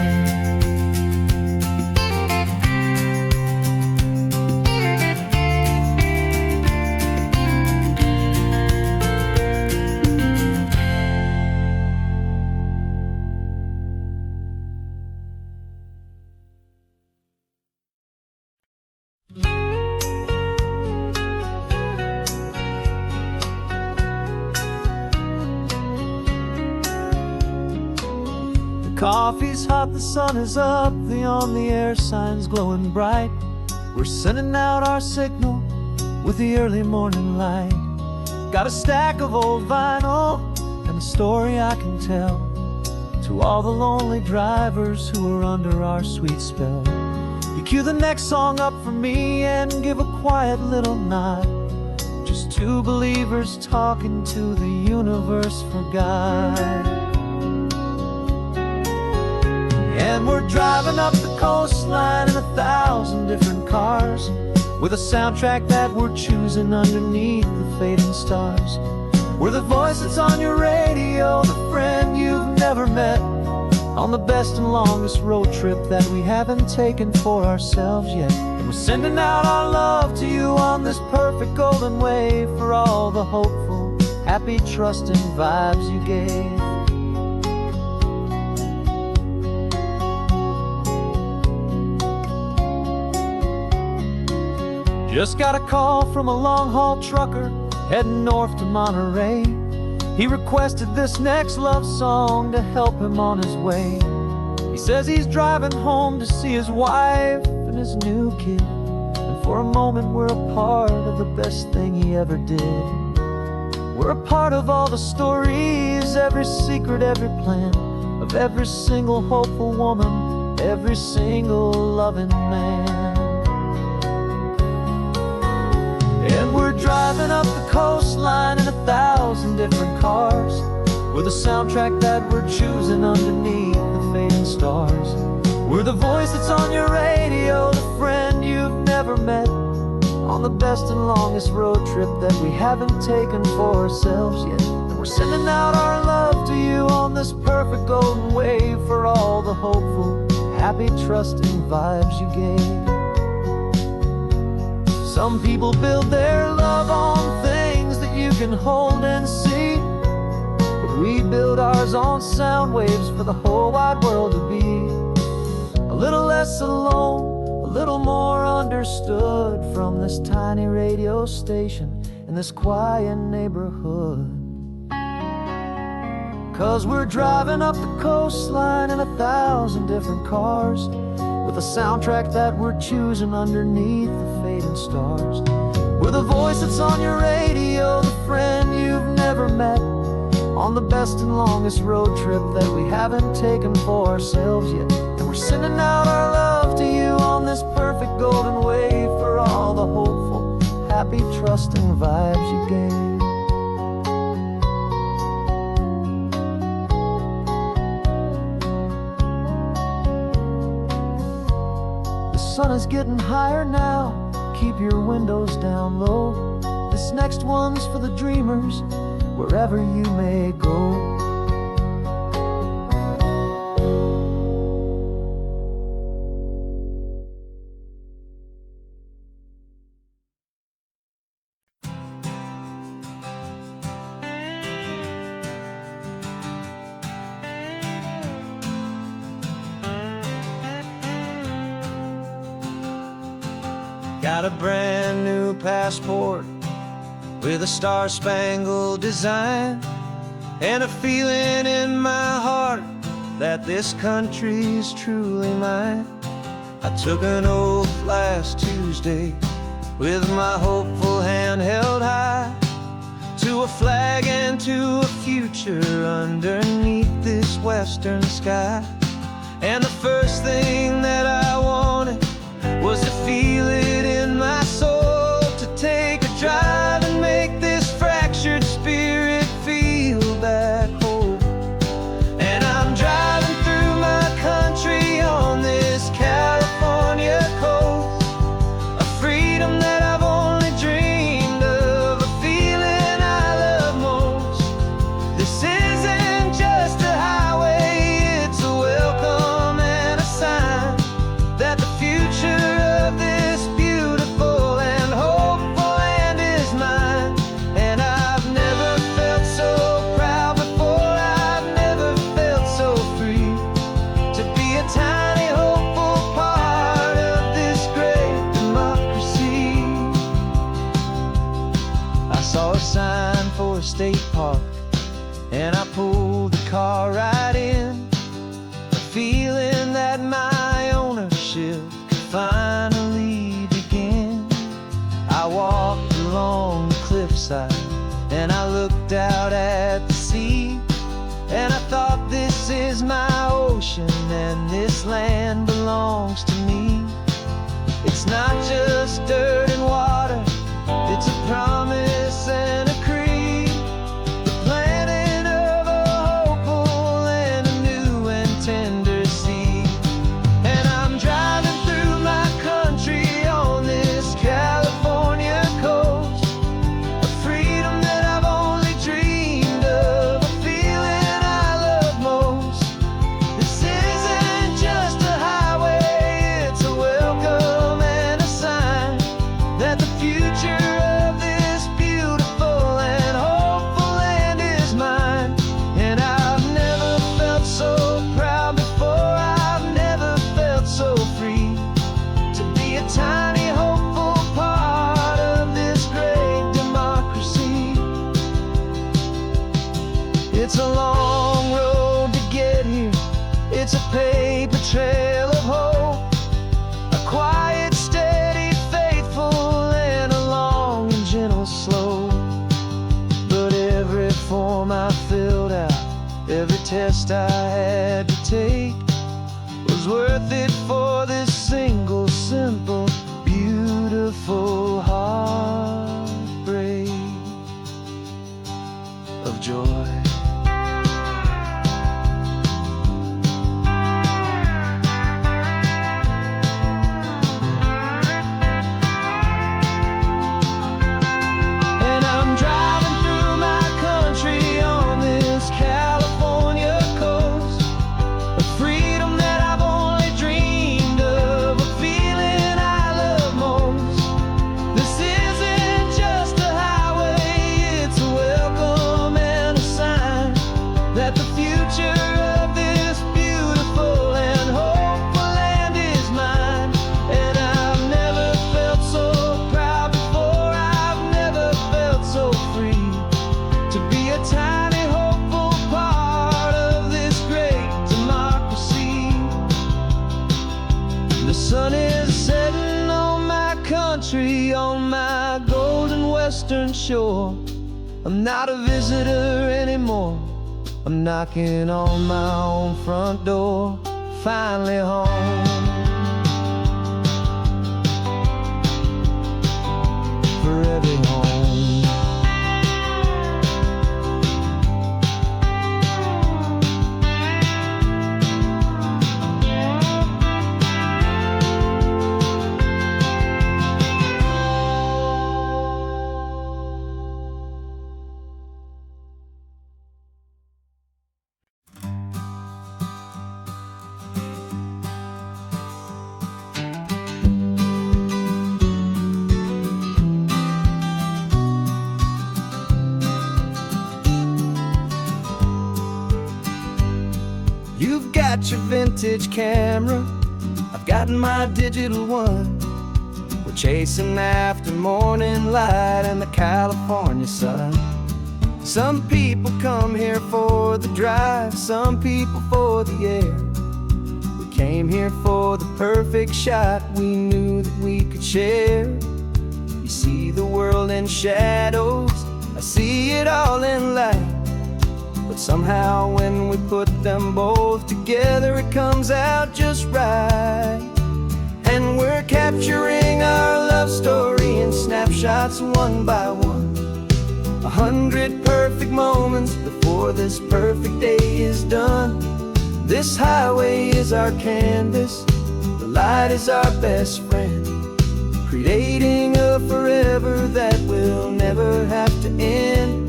A: Coffee's hot, the sun is up, the on-the-air sign's glowing bright. We're sending out our signal with the early morning light. Got a stack of old vinyl and a story I can tell to all the lonely drivers who are under our sweet spell. You cue the next song up for me and give a quiet little nod. Just two believers talking to the universe for God. And we're driving up the coastline in 1,000 different cars, with a soundtrack that we're choosing underneath the fading stars. We're the voice that's on your radio, the friend you've never met, on the best and longest road trip that we haven't taken for ourselves yet. And we're sending out our love to you on this perfect golden wave, for all the hopeful, happy, trusting vibes you gave. Just got a call from a long-haul trucker heading north to Monterey. He requested this next love song to help him on his way. He says he's driving home to see his wife and his new kid, and for a moment we're a part of the best thing he ever did. We're a part of all the stories, every secret, every plan, of every single hopeful woman, every single loving man. And we're driving up the coastline in 1,000 different cars, with a soundtrack that we're choosing underneath the fading stars. We're the voice that's on your radio, the friend you've never met, on the best and longest road trip that we haven't taken for ourselves yet. And we're sending out our love to you on this perfect golden wave, for all the hopeful, happy, trusting vibes you gave. Some people build their love on things that you can hold and see, but we build ours on sound waves for the whole wide world to be a little less alone, a little more understood, from this tiny radio station in this quiet neighborhood. 'Cause we're driving up the coastline in 1,000 different cars, with a soundtrack that we're choosing underneath the fading stars. We're the voice that's on your radio, the friend you've never met, on the best and longest road trip that we haven't taken for ourselves yet. And we're sending out our love to you on this perfect golden wave, for all the hopeful, happy, trusting vibes you gave. The sun is getting higher now, keep your windows down low. This next one's for the dreamers, wherever you may go. Got a brand new passport with a star-spangled design, and a feeling in my heart that this country's truly mine. I took an oath last Tuesday with my hopeful hand held high, to a flag and to a future underneath this western sky. And the first thing that I wanted was to feel it in my soul, to take a drive and make this fractured spirit feel back home. And I'm driving through my country on this California coast, a freedom that I've only dreamed of, a feeling I love most. This isn't just a highway, it's a welcome and a sign that the future of this beautiful and hopeful land is mine. And I've never felt so proud before, I've never felt so free, to be a tiny hopeful part of this great democracy. I saw a sign for a state park, and I pulled the car right in, a feeling that my ownership could finally begin. I walked along the cliffside and I looked out at the sea, and I thought, this is my ocean and this land belongs to me. It's not just dirt and water, it's a promise and a creed, the planting of a hopeful and a new and tender seed. And I'm driving through my country on this California coast, a freedom that I've only dreamed of, a feeling I love most. This isn't just a highway, it's a welcome and a sign that the future of this beautiful and hopeful land is mine. And I've never felt so proud before, I've never felt so free, to be a tiny hopeful part of this great democracy. It's a long road to get here, it's a paper trail of hope, a quiet, steady, faithful, and a long and gentle slope. But every form I filled out, every test I had to take, was worth it for this single, simple, beautiful heartbreak of joy. And I'm driving through my country on this California coast, a freedom that I've only dreamed of, a feeling I love most. This isn't just a highway, it's a welcome and a sign that the future of this beautiful and hopeful land is mine. And I've never felt so proud before, I've never felt so free, to be a tiny hopeful part of this great democracy. The sun is setting on my country, on my golden western shore. I'm not a visitor anymore, I'm knocking on my own front door, finally home. For every home. got your vintage camera, I've got my digital one. We're chasing after morning light and the California sun. Some people come here for the drive, some people for the air. We came here for the perfect shot we knew that we could share. You see the world in shadows, I see it all in light. But somehow when we put them both together, it comes out just right. And we're capturing our love story in snapshots one by one. 100 perfect moments before this perfect day is done. This highway is our canvas, the light is our best friend, creating a forever that will never have to end.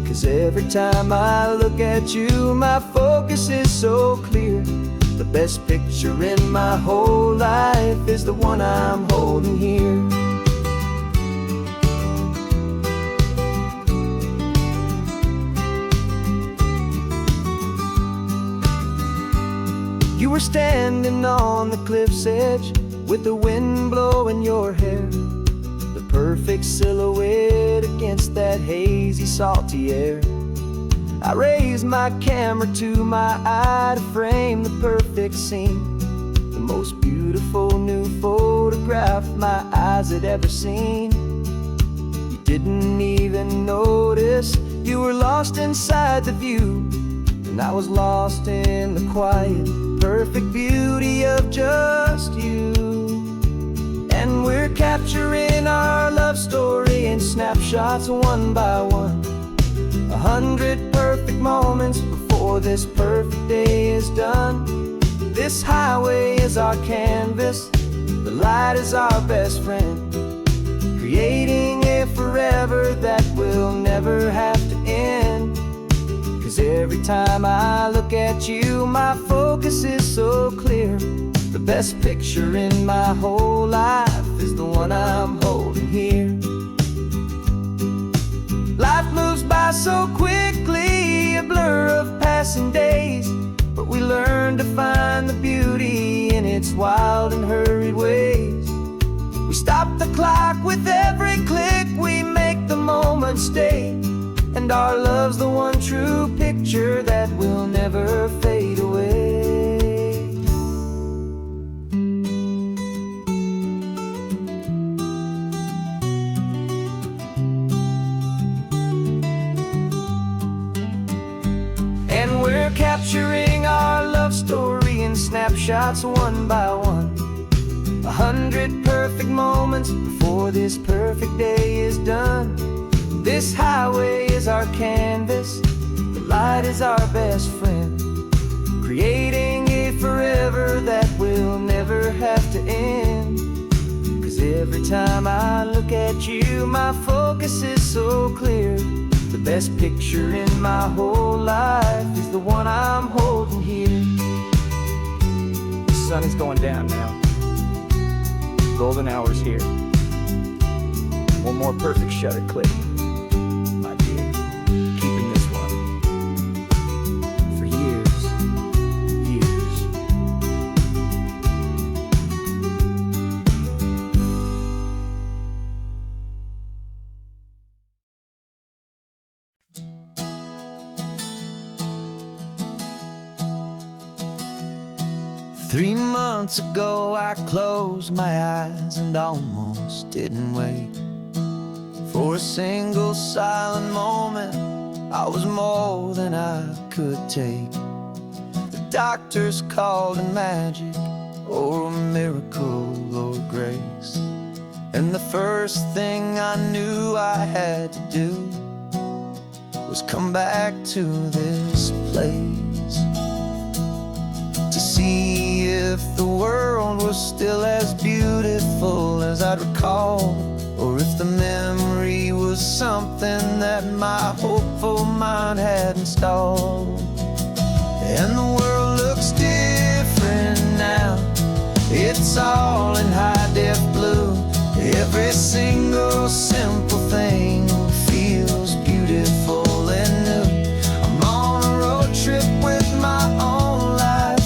A: 'Cause every time I look at you, my focus is so clear. The best picture in my whole life is the one I'm holding here. You were standing on the cliff's edge with the wind blowing your hair, the perfect silhouette against that hazy, salty air. I raised my camera to my eye to frame the perfect scene, the most beautiful new photograph my eyes had ever seen. You didn't even notice you were lost inside the view, and I was lost in the quiet, perfect beauty of just you. And we're capturing our love story in snapshots one by one. 100 perfect moments before this perfect day is done. This highway is our canvas, the light is our best friend, creating a forever that will never have to end. 'Cause every time I look at you, my focus is so clear. The best picture in my whole life is the one I'm holding here. Life moves by so quickly, a blur of passing days, but we learn to find the beauty in its wild and hurried ways. We stop the clock with every click, we make the moment stay, and our love's the one true picture that will never fade away. And we're capturing our love story in snapshots one by one. 100 perfect moments before this perfect day is done. This highway is our canvas, the light is our best friend, creating a forever that will never have to end. 'Cause every time I look at you, my focus is so clear. The best picture in my whole life is the one I'm holding here. The sun is going down now. Golden hour's here. One more perfect shutter click. Keeping this one for years, years. Three months ago I closed my eyes and almost didn't wait for a single silent moment. I was more than I could take. The doctors called it magic, or a miracle, or grace. And the first thing I knew I had to do was come back to this place, to see if the world was still as beautiful as I'd recall, or if the memory was something that my hopeful mind had installed. And the world looks different now, it's all in high-def blue. Every single simple thing feels beautiful and new. I'm on a road trip with my own life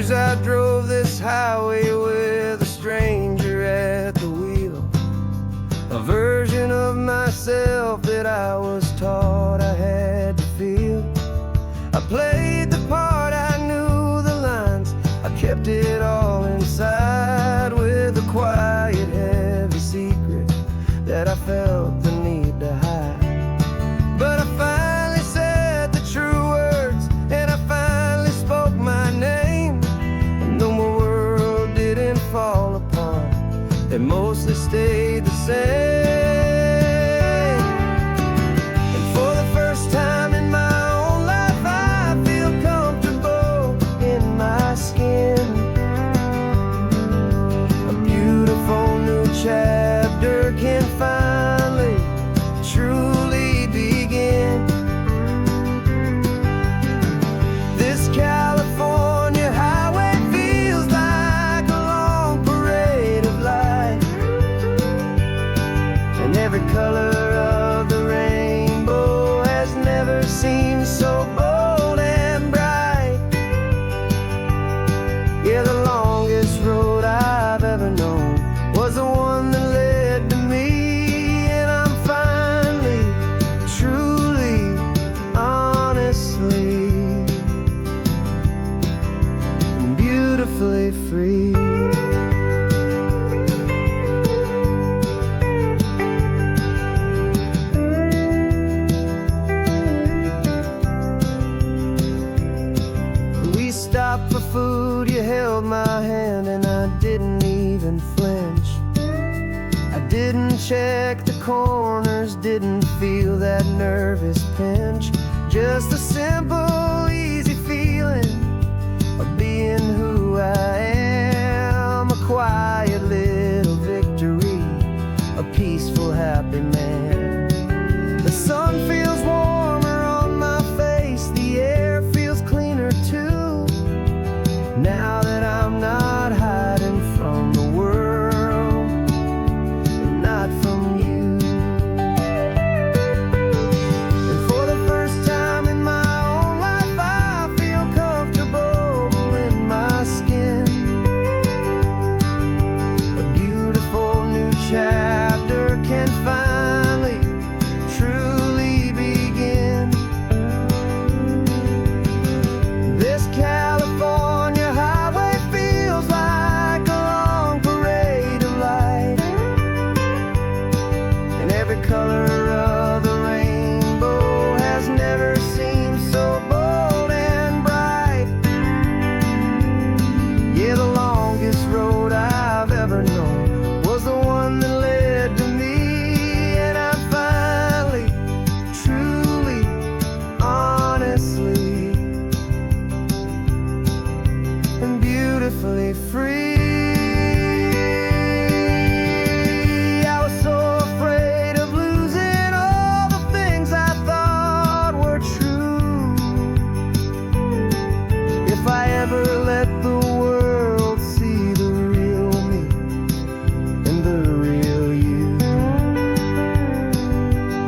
A: I drove this highway with a stranger at the wheel, a version of myself that I was taught I had to feel. I played the part, I knew the lines, I kept it all inside with a quiet, heavy secret that I felt the need to hide. But I finally said the true words, and I finally spoke my name. Fall apart, they mostly stayed the same. And for the first time in my own life, I feel comfortable in my skin. A beautiful new chapter can finally, truly begin. This California highway feels like every color of the rainbow has never seemed so bold and bright. Yeah, the longest road I've ever known was the one that led to me. And I'm finally, truly, honestly, beautifully free. Stopped for food, you held my hand, and I didn't even flinch. I didn't check the corners, didn't feel that nervous pinch. Just a simple, easy feeling of being who I am. A quiet little victory, a peaceful, happy man. The sun feels warmer on my face, the air feels cleaner too. Now that I'm not hiding from the world, and not from you. And for the first time in my own life, I feel comfortable in my skin. A beautiful new chapter can finally, truly begin. This California highway feels like a long parade of light, and every color of the rainbow has never seemed so bold and bright. Yeah, the longest road I've ever known was the one that led to me. And I'm finally, truly, honestly, and beautifully free. I was so afraid of losing all the things I thought were true. If I ever let the world see the real me and the real you.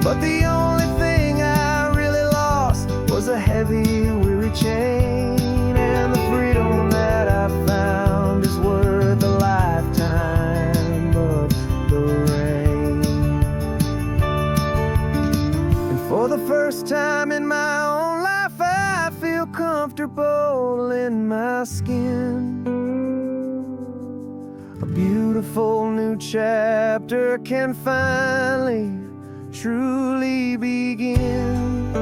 A: But the only thing I really lost was a heavy, weary chain, and the freedom that I found is worth a lifetime of the rain. And for the first time in my own life, I feel comfortable in my skin. A beautiful new chapter can finally, truly begin.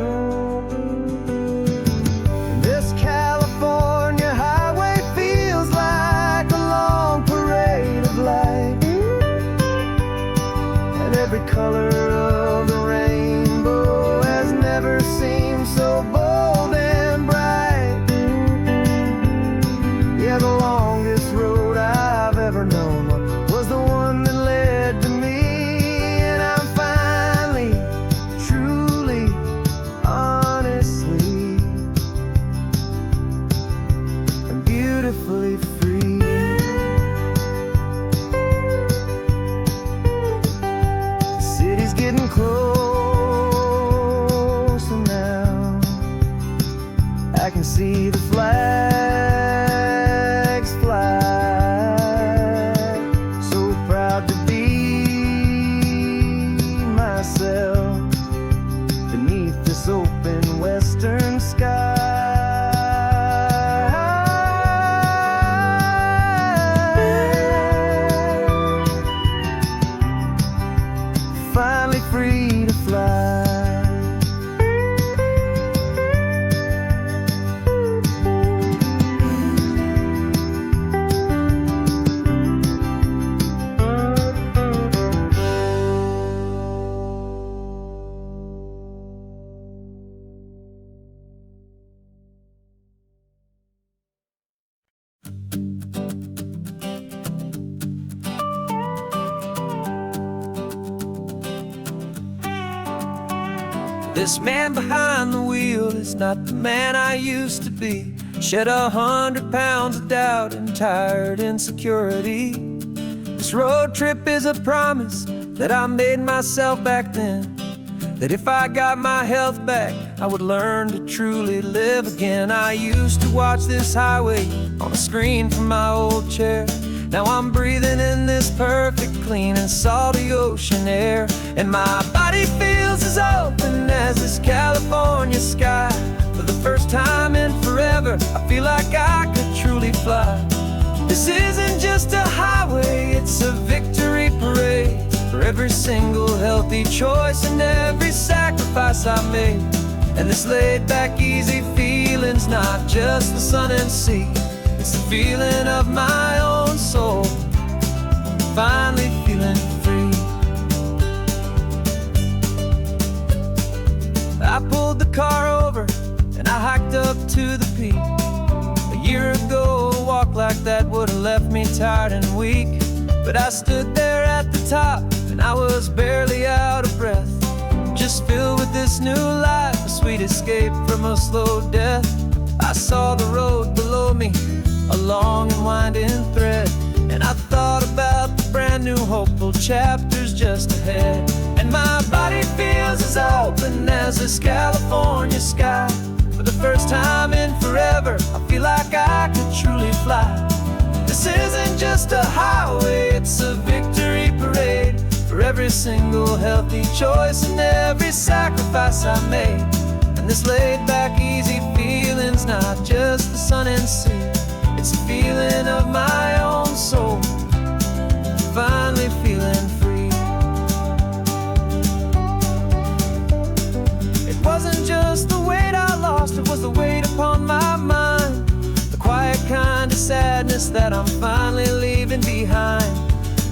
A: This California highway feels like a long parade of light, and every color of the rainbow has never seemed so bold and bright. Yeah, the longest road I've ever known was the one that led to me. And I'm finally, truly, honestly, and beautifully free. This man behind the wheel is not the man I used to be. Shed 100 pounds of doubt and tired insecurity. This road trip is a promise that I made myself back then, that if I got my health back, I would learn to truly live again. I used to watch this highway on a screen from my old chair. Now I'm breathing in this perfect, clean and salty ocean air. And my body feels as open as this California sky. For the first time in forever, I feel like I could truly fly. This isn't just a highway, it's a victory parade. For every single healthy choice and every sacrifice I made. And this laid back easy feeling's not just the sun and sea, it's the feeling of my own soul, finally feeling free. I pulled the car over and I hiked up to the peak. A year ago, a walk like that would have left me tired and weak. But I stood there at the top and I was barely out of breath, just filled with this new life, a sweet escape from a slow death. I saw the road below me, a long and winding thread, and I thought about the brand new hopeful chapters just ahead. And my body feels as open as this California sky. For the first time in forever, I feel like I could truly fly. This isn't just a highway, it's a victory parade. For every single healthy choice and every sacrifice I made. And this laid back easy feeling's not just the sun and sea, it's a feeling of my own soul, finally feeling free. It wasn't just the weight I lost, it was the weight upon my mind. The quiet kind of sadness that I'm finally leaving behind.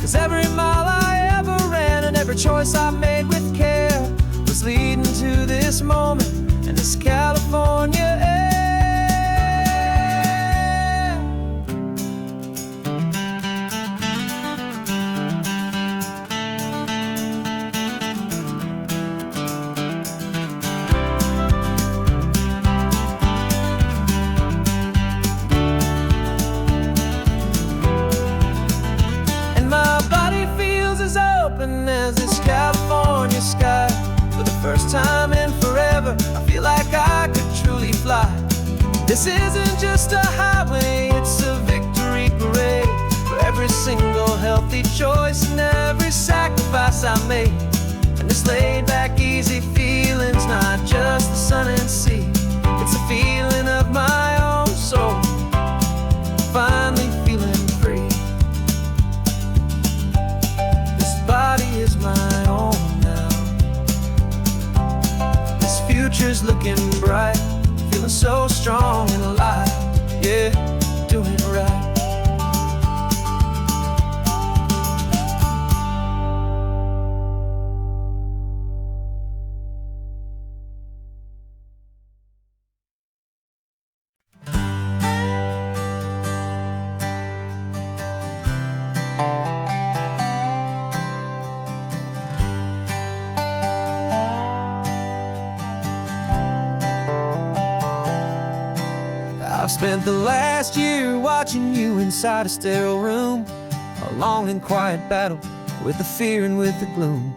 A: 'Cause every mile I ever ran and every choice I made with care was leading to this moment and this California air. As this California sky. For the first time in forever, I feel like I could truly fly. This isn't just a highway, it's a victory parade. For every single healthy choice and every sacrifice I made. And this laid back easy feeling's not just the sun and sea, it's a feeling of my own soul, finally feeling free. Body is my own now. This future's looking bright, feeling so strong and alive. Yeah, doing it right. I've spent the last year watching you inside a sterile room, a long and quiet battle with the fear and with the gloom.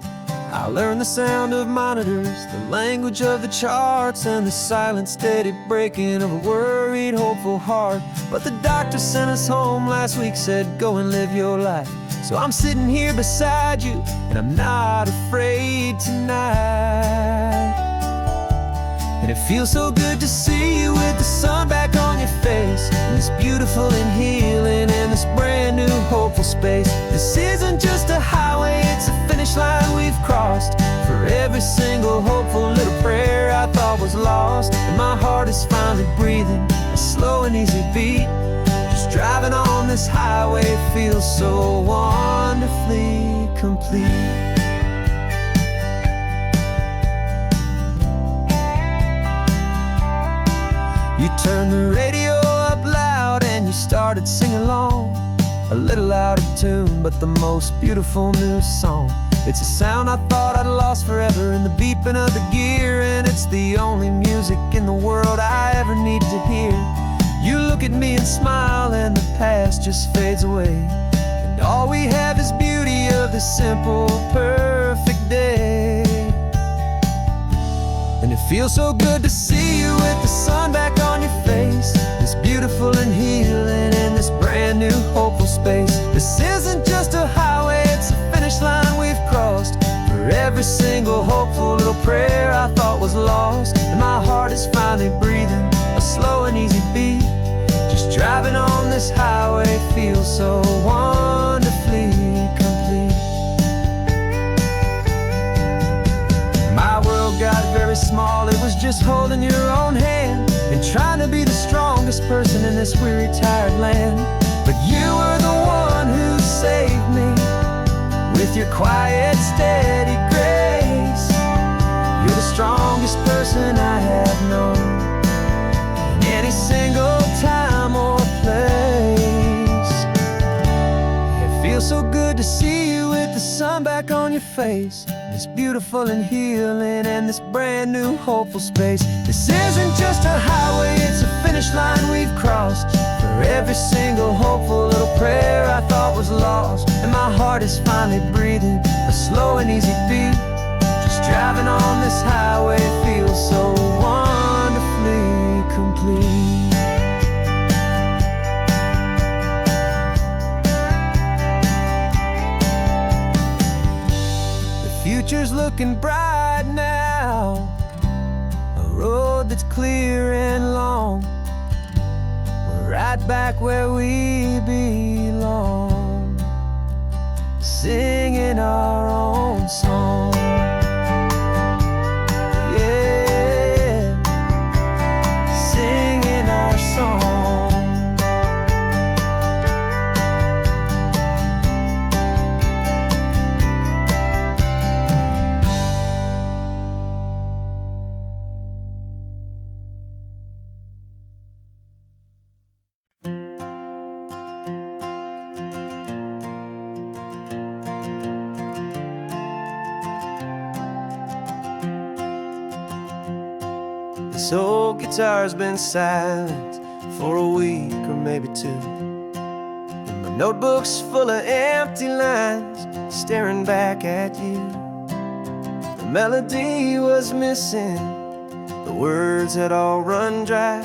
A: I learned the sound of monitors, the language of the charts, and the silent steady breaking of a worried, hopeful heart. But the doctor sent us home last week, said go and live your life. So I'm sitting here beside you, and I'm not afraid tonight. And it feels so good to see you with the sun back on your face, and it's beautiful and healing in this brand new hopeful space. This isn't just a highway, it's a finish line we've crossed. For every single hopeful little prayer I thought was lost, and my heart is finally breathing a slow and easy beat. Just driving on this highway feels so wonderfully complete. You turned the radio up loud and you started singing along. a little out of tune, but the most beautiful new song. It's a sound I thought I'd lost forever in the beeping of the gear, and it's the only music in the world I ever need to hear. You look at me and smile, and the past just fades away, and all we have is beauty of this simple, perfect day. And it feels so good to see you with the sun back on your face, this beautiful and healing in this brand new hopeful space. This isn't just a highway, it's a finish line we've crossed. For every single hopeful little prayer I thought was lost, and my heart is finally breathing a slow and easy beat. Just driving on this highway feels so wonderfully complete. My world got very small, it was just holding your own hand and trying to be the strongest person in this weary, tired land. But you were the one who saved me with your quiet, steady grace. You're the strongest person I have known in any single time or place. It feels so good to see you with the sun back on your face, this beautiful and healing and this brand new hopeful space. This isn't just a highway, it's a finish line we've crossed. For every single hopeful little prayer I thought was lost, and my heart is finally breathing a slow and easy beat. Just driving on this highway feels so wonderfully complete. Future's looking bright now, a road that's clear and long. We're right back where we belong, singing our own song. Yeah, singing our song. This old guitar's been silent for a week or maybe two, and my notebook's full of empty lines staring back at you. The melody was missing, the words had all run dry,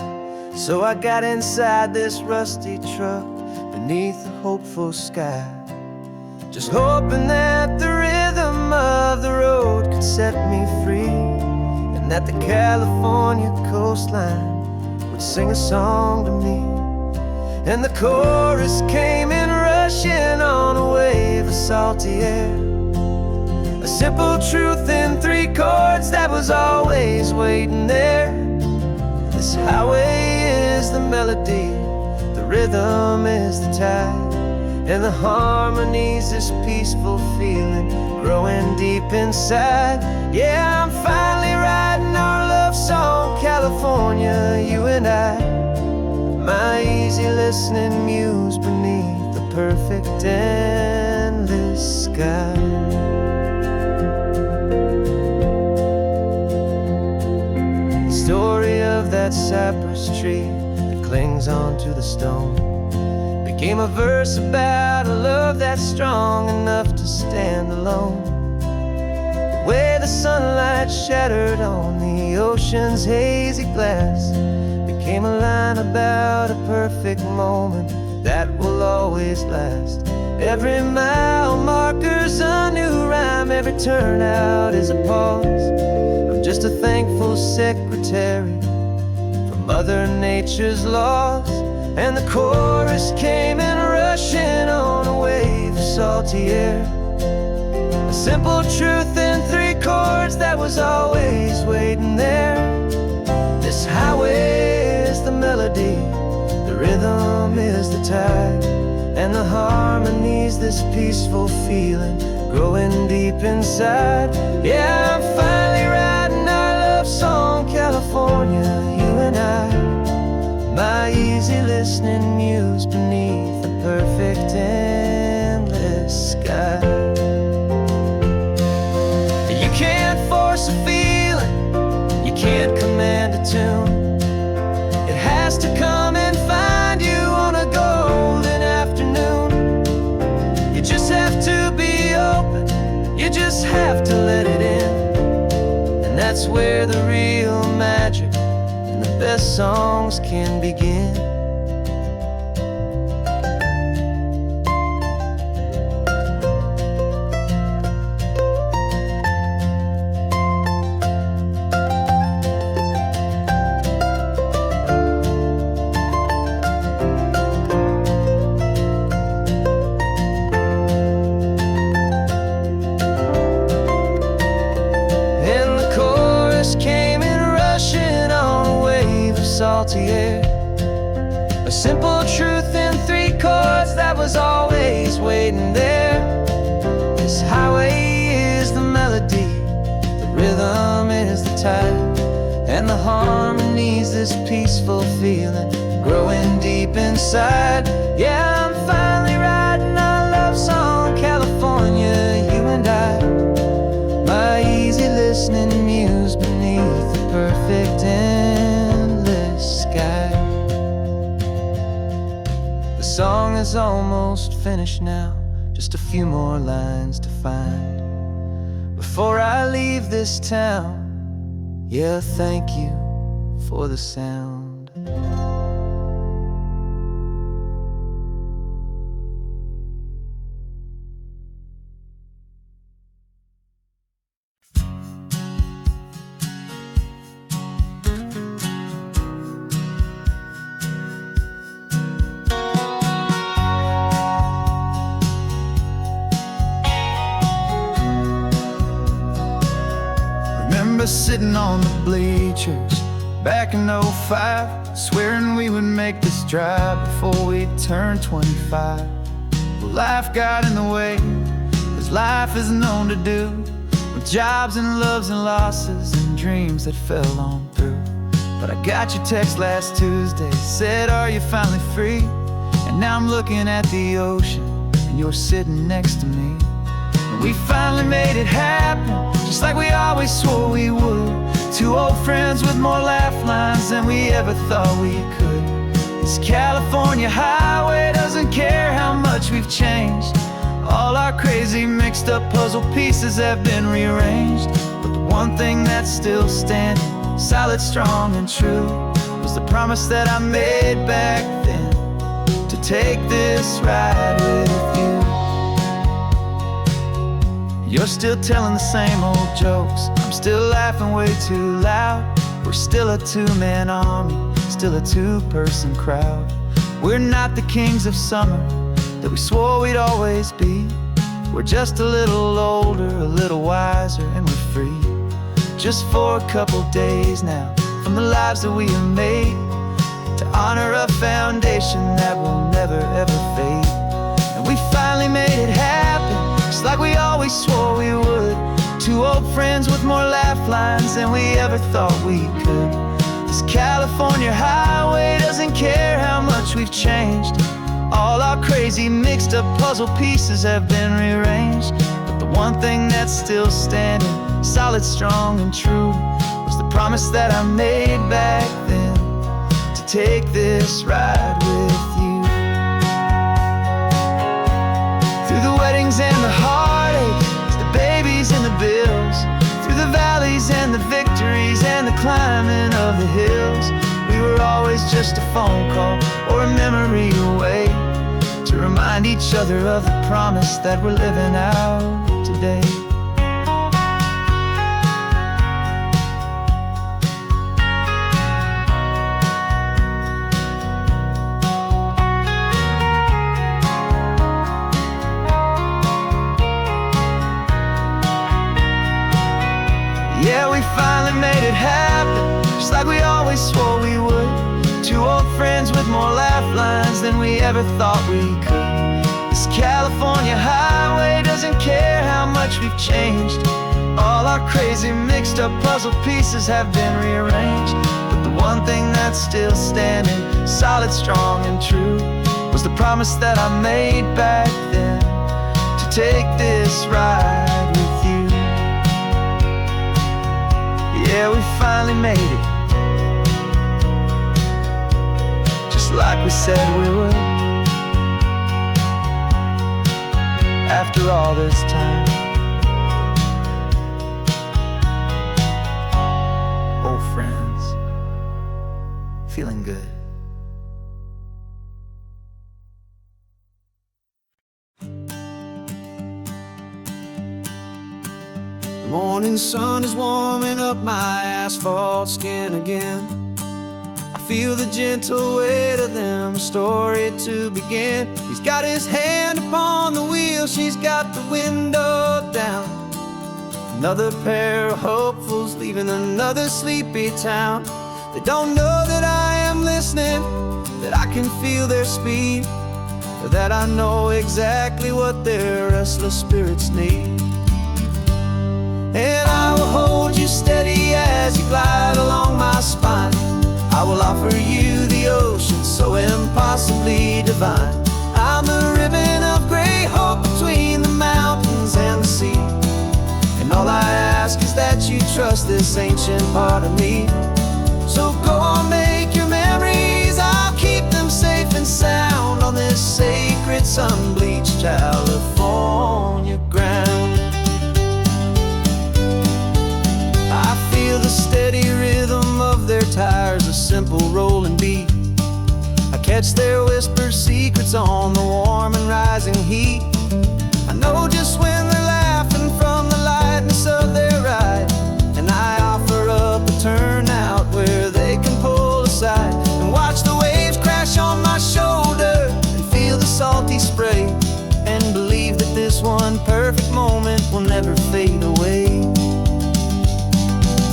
A: so I got inside this rusty truck beneath a hopeful sky, just hoping that the rhythm of the road could set me free, that the California coastline would sing a song to me. And the chorus came in rushing on a wave of salty air, a simple truth in 3 chords that was always waiting there. This highway is the melody, the rhythm is the tide, and the harmony's this peaceful feeling growing deep inside. Yeah, I'm finally writing our love song, California, you and I, my easy listening muse beneath the perfect endless sky. The story of that cypress tree that clings onto the stone became a verse about a love that's strong enough to stand alone. The way the sunlight shattered on the ocean's hazy glass became a line about a perfect moment that will always last. Every mile marker's a new rhyme, every turnout is a pause. I'm just a thankful secretary for Mother Nature's laws. And the chorus came in rushing on a wave of salty air, a simple truth in 3 chords that was always waiting there. This highway is the melody, the rhythm is the tide, and the harmony's this peaceful feeling growing deep inside. Yeah, I'm finally writing our love song, California, you and I, my easy listening muse beneath the perfect end. where the real magic and the best songs can begin. Salty air, a simple truth in 3 chords that was always waiting there. This highway is the melody, the rhythm is the tide, and the harmony's this peaceful feeling growing deep inside. Yeah, I'm finally writing our love song, California, you and I. My easy listening muse beneath the perfect sky. The song is almost finished now, just a few more lines to find before I leave this town. Yeah, thank you for the sound. Sitting on the bleachers back in '05, swearing we would make this drive before we turned 25. Well, life got in the way, as life is known to do, with jobs and loves and losses and dreams that fell on through. But I got your text last Tuesday, said, are you finally free? And now I'm looking at the ocean, and you're sitting next to me. We finally made it happen, just like we always swore we would. 2 old friends with more laugh lines than we ever thought we could. This California highway doesn't care how much we've changed. All our crazy mixed up puzzle pieces have been rearranged, but the one thing that's still standing, solid, strong, and true, was the promise that I made back then, to take this ride with you. You're still telling the same old jokes, I'm still laughing way too loud. We're still a 2-man army, still a 2-person crowd. We're not the kings of summer that we swore we'd always be. We're just a little older, a little wiser, and we're free. Just for a couple days now, from the lives that we have made, to honor a foundation that will never ever fade. And we finally made it happen, just like we always swore we would. 2 old friends with more laugh lines than we ever thought we could. This California highway doesn't care how much we've changed. All our crazy mixed up puzzle pieces have been rearranged, but the one thing that's still standing, solid, strong, and true, was the promise that I made back then, to take this ride with you. Through the weddings and the heartaches, the babies and the bills, through the valleys and the victories and the climbing of the hills, we were always just a phone call or a memory away, to remind each other of the promise that we're living out today. Yeah, we finally made it happen, just like we always swore we would. 2 old friends with more laugh lines than we ever thought we could. This California highway doesn't care how much we've changed. All our crazy mixed up puzzle pieces have been rearranged, but the one thing that's still standing, solid, strong, and true, was the promise that I made back then, to take this ride with you. Yeah, we finally made it, just like we said we would. After all this time, Morning sun is warming up my asphalt skin again. I feel the gentle weight of them, a story to begin. He's got his hand upon the wheel, she's got the window down. Another pair of hopefuls leaving another sleepy town. They don't know that I am listening, that I can feel their speed, or that I know exactly what their restless spirits need. And I will hold you steady as you glide along my spine. I will offer you the ocean so impossibly divine. I'm the ribbon of gray hope between the mountains and the sea. And all I ask is that you trust this ancient part of me. So go on, make your memories, I'll keep them safe and sound on this sacred sun-bleached California ground. I feel the steady rhythm of their tires, a simple rolling beat. I catch their whispered secrets on the warm and rising heat. I know just when they're laughing from the lightness of their ride, and I offer up a turnout where they can pull aside and watch the waves crash on my shoulder and feel the salty spray, and believe that this one perfect moment will never fade away.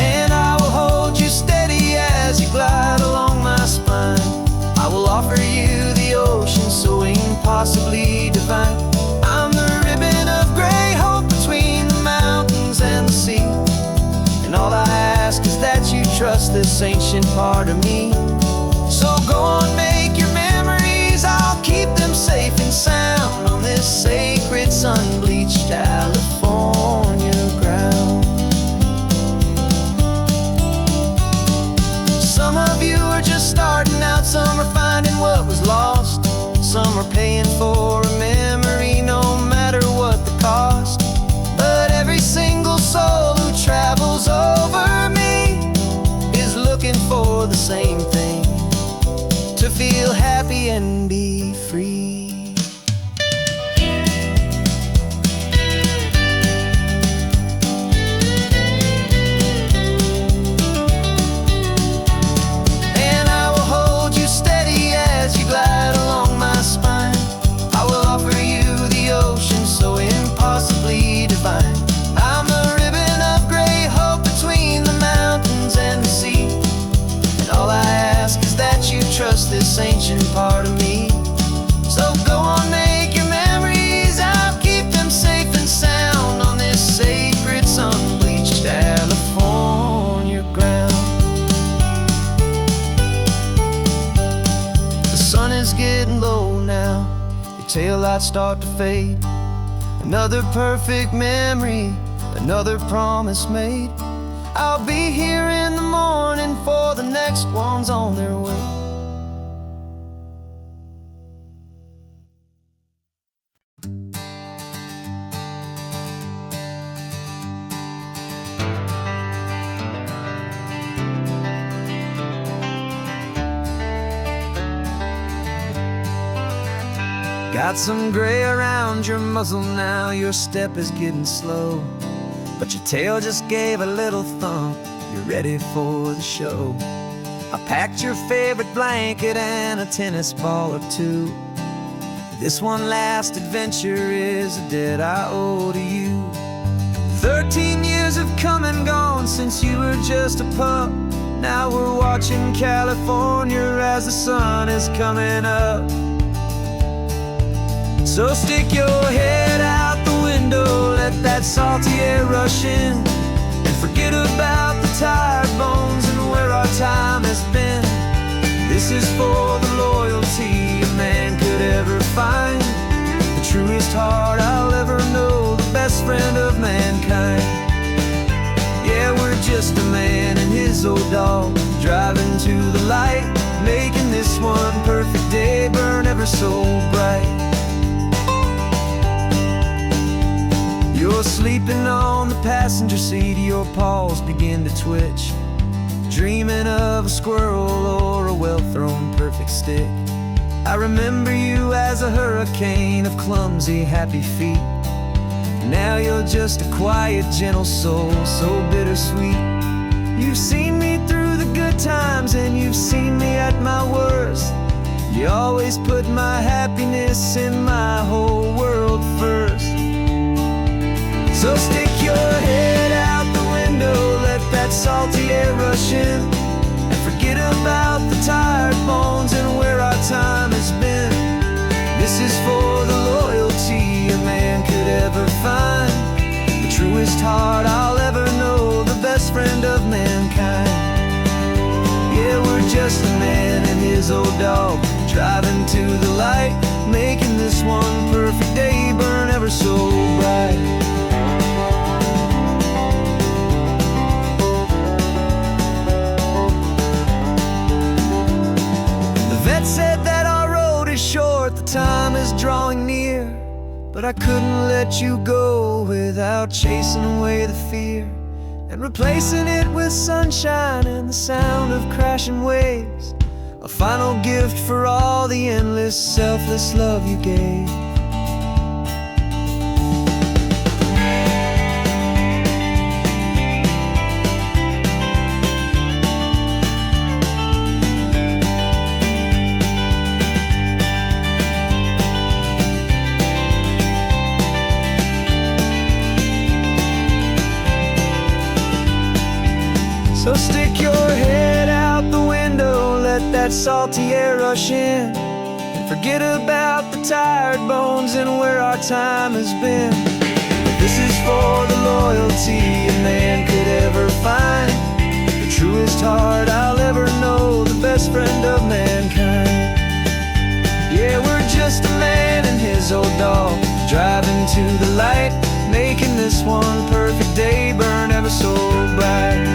A: And I will hold you steady as you glide along my spine. I will offer you the ocean so impossibly divine. I'm the ribbon of gray hope between the mountains and the sea. And all I ask is that you trust this ancient part of me. So go on, make your memories, I'll keep them safe and sound on this sacred sun-bleached California ground. Some of you are just starting out, some are finding what was lost, some are paying for a memory no matter what the cost. But every single soul who travels over me is looking for the same thing, to feel happy and be free. Glide along my spine. I will offer you the ocean so impossibly divine. I'm the ribbon of gray hope between the mountains and the sea. And all I ask is that you trust this ancient part of me. So go on, make your memories, I'll keep them safe and sound on this sacred sun-bleached California ground. The sun is getting low now, your taillights start to fade. Another perfect memory, another promise made. I'll be here in the morning for the next ones on their way. Got some gray around your muzzle now, your step is getting slow, but your tail just gave a little thump, you're ready for the show. I packed your favorite blanket and a tennis ball or two. This one last adventure is a debt I owe to you. 13 years have come and gone since you were just a pup. Now we're watching California as the sun is coming up. So stick your head out the window, let that salty air rush in, and forget about the tired bones and where our time has been. This is for the loyalty a man could ever find, the truest heart I'll ever know, the best friend of mankind. Yeah, we're just a man and his old dog, driving to the light, making this one perfect day burn ever so bright. You're sleeping on the passenger seat, your paws begin to twitch, dreaming of a squirrel or a well-thrown perfect stick. I remember you as a hurricane of clumsy, happy feet, Now you're just a quiet, gentle soul, so bittersweet. You've seen me through the good times and you've seen me at my worst. You always put my happiness in my whole world first. So stick your head out the window, let that salty air rush in, and forget about the tired bones and where our time has been. This is for the loyalty a man could ever find, the truest heart I'll ever know, the best friend of mankind. Yeah, we're just a man and his old dog, driving to the light, making this one perfect day burn ever so bright. The vet said that our road is short, the time is drawing near, but I couldn't let you go without chasing away the fear and replacing it with sunshine and the sound of crashing waves, a final gift for all the endless, selfless love you gave. So stick your head out the window, let that salty air rush in, and forget about the tired bones and where our time has been. This is for the loyalty a man could ever find, the truest heart I'll ever know, the best friend of mankind. Yeah, we're just a man and his old dog, driving to the light, making this one perfect day burn ever so bright.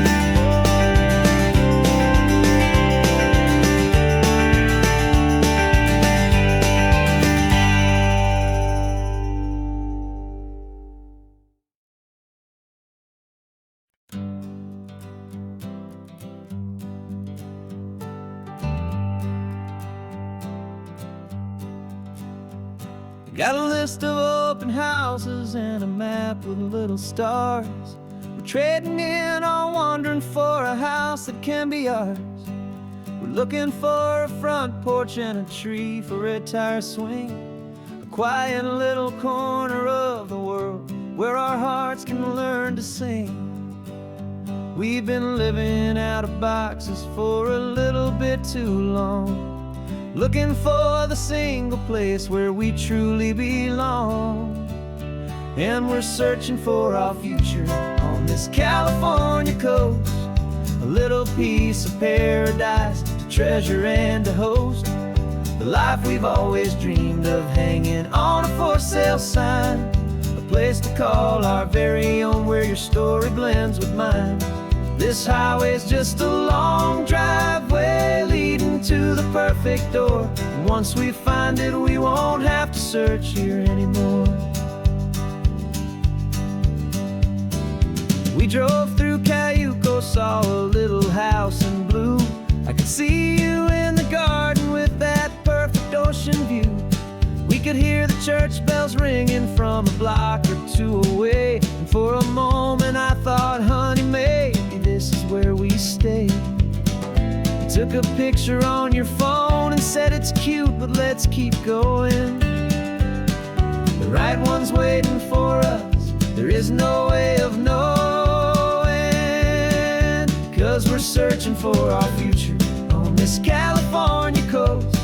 A: Got a list of open houses and a map with little stars. We're trading in or wandering for a house that can be ours. We're looking for a front porch and a tree for a tire swing, a quiet little corner of the world where our hearts can learn to sing. We've been living out of boxes for a little bit too long, looking for the single place where we truly belong. And we're searching for our future on this California coast, a little piece of paradise to treasure and to host, the life we've always dreamed of hanging on a for sale sign, a place to call our very own where your story blends with mine. This highway's just a long driveway leading to the perfect door, and once we find it we won't have to search here anymore. We drove through Cayuco, saw a little house in blue. I could see you in the garden with that perfect ocean view. We could hear the church bells ringing from a block or two away, and for a moment I thought, honey, maybe this is where we stay. You took a picture on your phone and said it's cute, but let's keep going. The right one's waiting for us, there is no way of knowing, 'cause we're searching for our future on this California coast,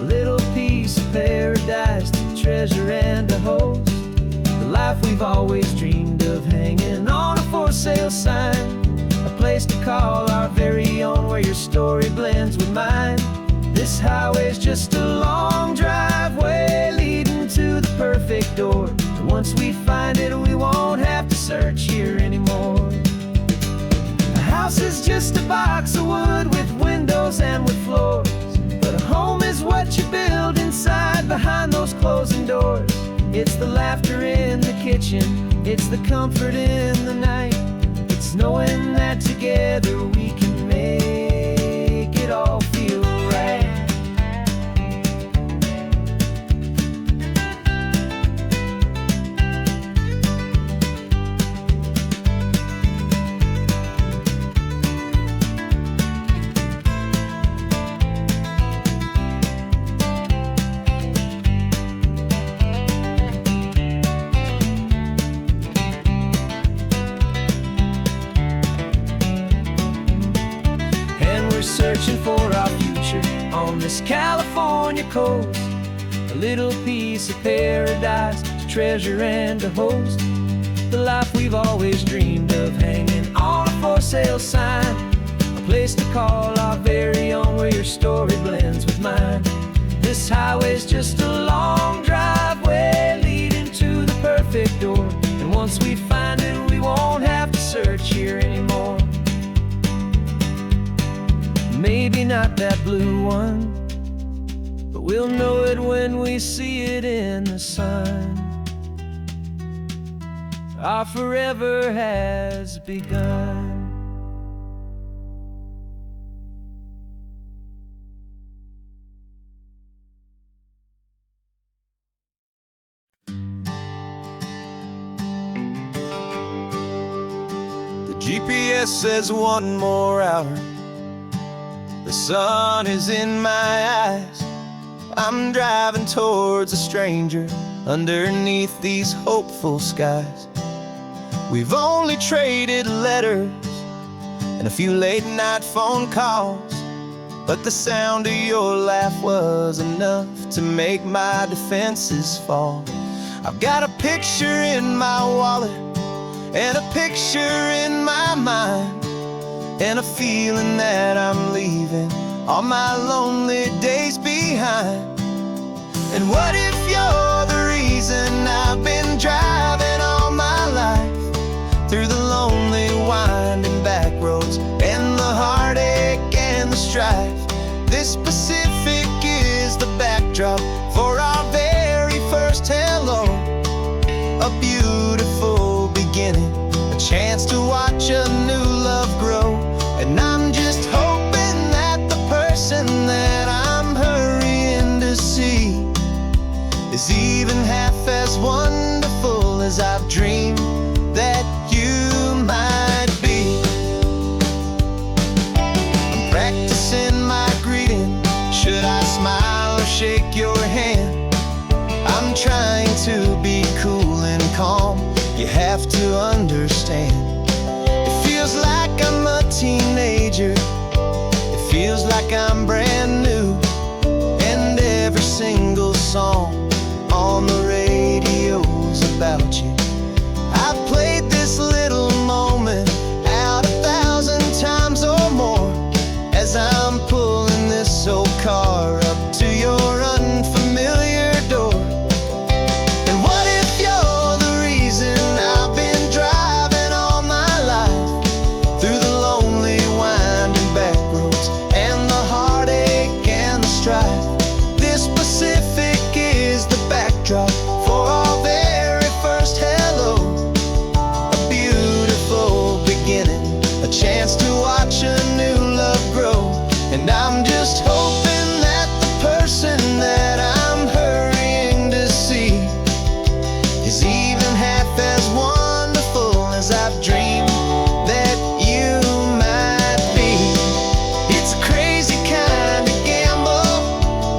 A: a little piece of paradise to treasure and to host, the life we've always dreamed of hanging on a for sale sign, a place to call our very own where your story blends with mine. This highway's just a long driveway leading to the perfect door, and once we find it we won't have to search here anymore. A house is just a box of wood with windows and with floors, but a home is what you build inside behind those closing doors. It's the laughter in the kitchen, it's the comfort in the night, it's knowing that together we can make it all feel right. this California coast, a little piece of paradise to treasure and to host. The life we've always dreamed of, hanging on a for sale sign, a place to call our very own, where your story blends with mine. This highway's just a long driveway leading to the perfect door, and once we find it, we won't have to search here anymore. Maybe not that blue one, but we'll know it when we see it in the sun. Our forever has begun.
B: The GPS says 1 more hour. The sun is in my eyes. I'm driving towards a stranger underneath these hopeful skies. We've only traded letters and a few late night phone calls, but the sound of your laugh was enough to make my defenses fall. I've got a picture in my wallet and a picture in my mind, and a feeling that I'm leaving all my lonely days behind. And what if you're the reason I've been driving all my life, through the lonely winding back roads and the heartache and the strife? This Pacific is the backdrop for our very first hello, a beautiful beginning, a chance to watch a new love grow. And I'm just hoping that the person that I'm hurrying to see is even half as wonderful as I've dreamed that you might be. I'm practicing my greeting. Should I smile or shake your hand? I'm trying to be cool and calm. You have to understand. It feels like I'm a teenager. It feels like I'm brand new. And every single song on the radio's about you. I've played this little moment out 1,000 times or more, as I'm pulling this old car up to your unfamiliar door. And what if you're the reason I've been driving all my life, through the lonely winding back roads and the heartache and the strife? This Pacific is the backdrop for our very first hello, a beautiful beginning, a chance to watch a new love grow. And I'm just hoping that the person that I'm hurrying to see is even half as wonderful as I've dreamed that you might be. It's a crazy kind of gamble,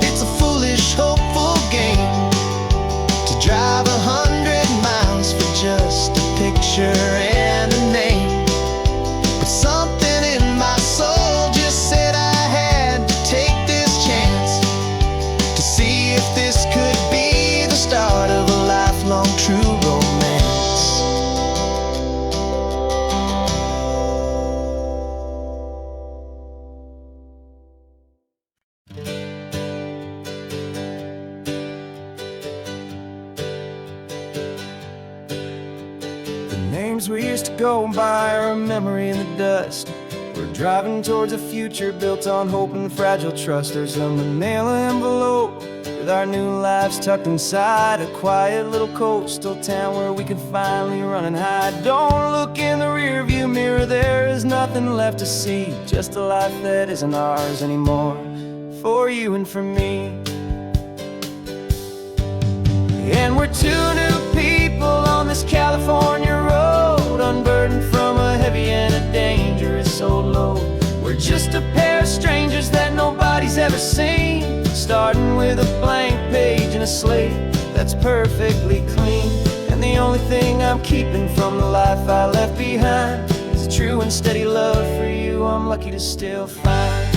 B: it's a foolish, hopeful game, to drive 100 miles for just a picture and a name. But something in my soul just said I had to take this chance, to see if this could be the start of a lifelong true romance.
A: The names we used to go by are a memory in the dust. We're driving towards a future built on hope and fragile trust. There's a manila envelope with our new lives tucked inside, a quiet little coastal town where we can finally run and hide. Don't look in the rearview mirror, there is nothing left to see, just a life that isn't ours anymore, for you and for me. And we're two new people on this California road, unburdened from a heavy and a dangerous old load. We're just a pair of strangers that nobody's ever seen, starting with a blank page and a slate that's perfectly clean. And the only thing I'm keeping from the life I left behind is a true and steady love for you I'm lucky to still find.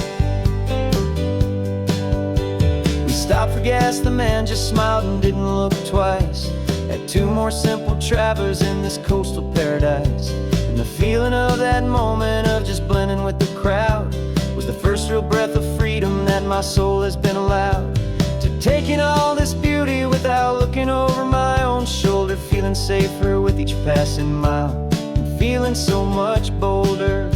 A: stopped for gas, the man just smiled and didn't look twice. Had two more simple travelers in this coastal paradise. And the feeling of that moment of just blending with the crowd was the first real breath of freedom that my soul has been allowed. To take in all this beauty without looking over my own shoulder, feeling safer with each passing mile, and feeling so much bolder.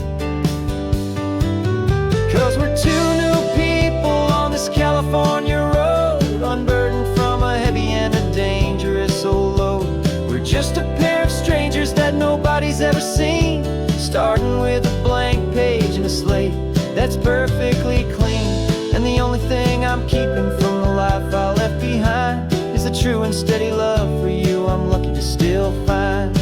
A: 'Cause we're two new people on this California road, unburdened from a heavy and a dangerous old load. We're just a pair of strangers that nobody's ever seen, starting with a blank page and a slate that's perfectly clean. And the only thing I'm keeping from the life I left behind is the true and steady love for you I'm lucky to still find.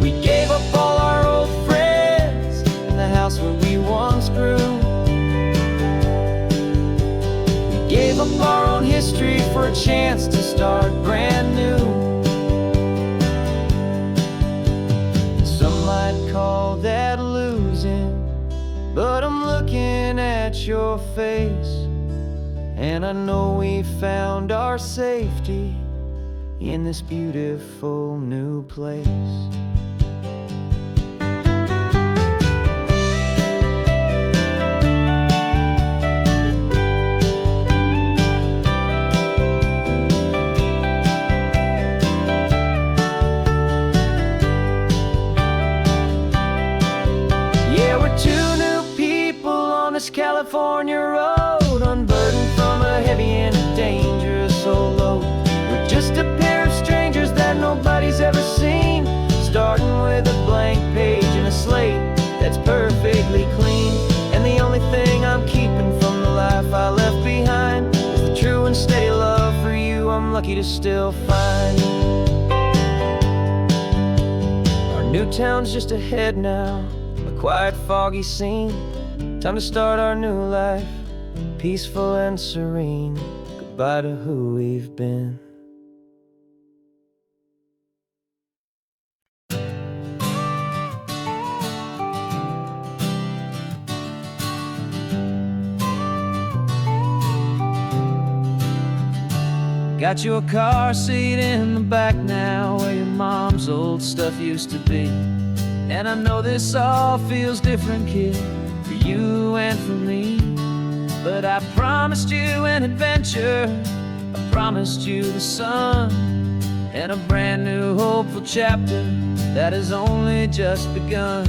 A: We gave up all our old friends in the house where we once grew. We gave up our own history for a chance to start brand new. Some might call that losing, but I'm looking at your face, and I know we found our safety in this beautiful new place. Yeah, we're two new people on this California road, unburdened from a heavy and a dangerous old load. We're just a pair of strangers that nobody's ever seen, starting with a blank page and a slate that's perfectly clean. And the only thing I'm keeping from the life I left behind is the true and steady love for you I'm lucky to still find. Our new town's just ahead now, a quiet, foggy scene. Time to start our new life, peaceful and serene. Goodbye to who we've been. Got you a car seat in the back now, where your mom's old stuff used to be. And I know this all feels different, kid, for you and for me. But I promised you an adventure, I promised you the sun, and a brand new hopeful chapter that has only just begun.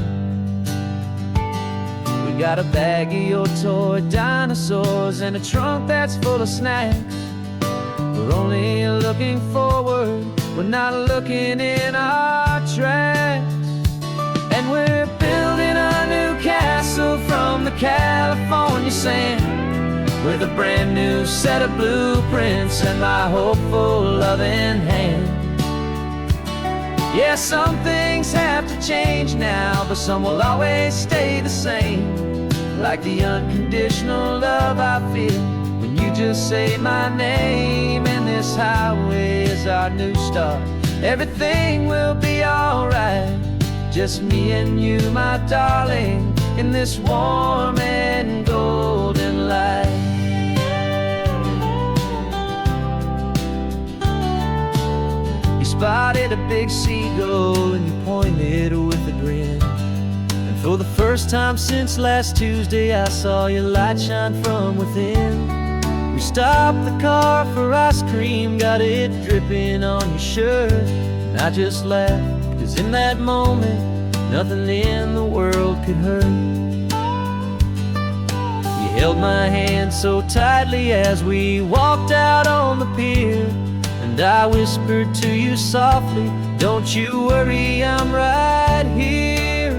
A: We got a bag of your toy dinosaurs and a trunk that's full of snacks. We're only looking forward, we're not looking in our tracks. And we're building a new castle from the California sand, with a brand new set of blueprints and my hopeful loving hand. Yeah, some things have to change now, but some will always stay the same. Like the unconditional love I feel when you just say my name. And this highway is our new start, everything will be alright. Just me and you, my darling, in this warm and golden light. You spotted a big seagull and you pointed with a grin. And for the first time since last Tuesday, I saw your light shine from within. We stopped the car for ice cream, got it dripping on your shirt. And I just laughed, 'cause in that moment, nothing in the world could hurt. You held my hand so tightly as we walked out on the pier, and I whispered to you softly, don't you worry, I'm right here.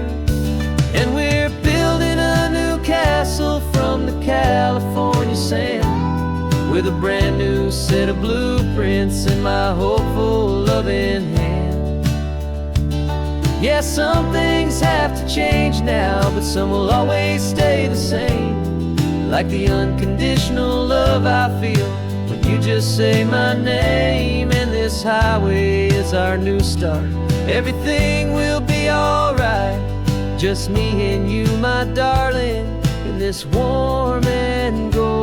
A: And we're building a new castle from the California sand, with a brand new set of blueprints in my hopeful loving hand. Yeah, some things have to change now, but some will always stay the same. Like the unconditional love I feel when you just say my name. And this highway is our new start, everything will be alright. Just me and you, my darling, in this warm and golden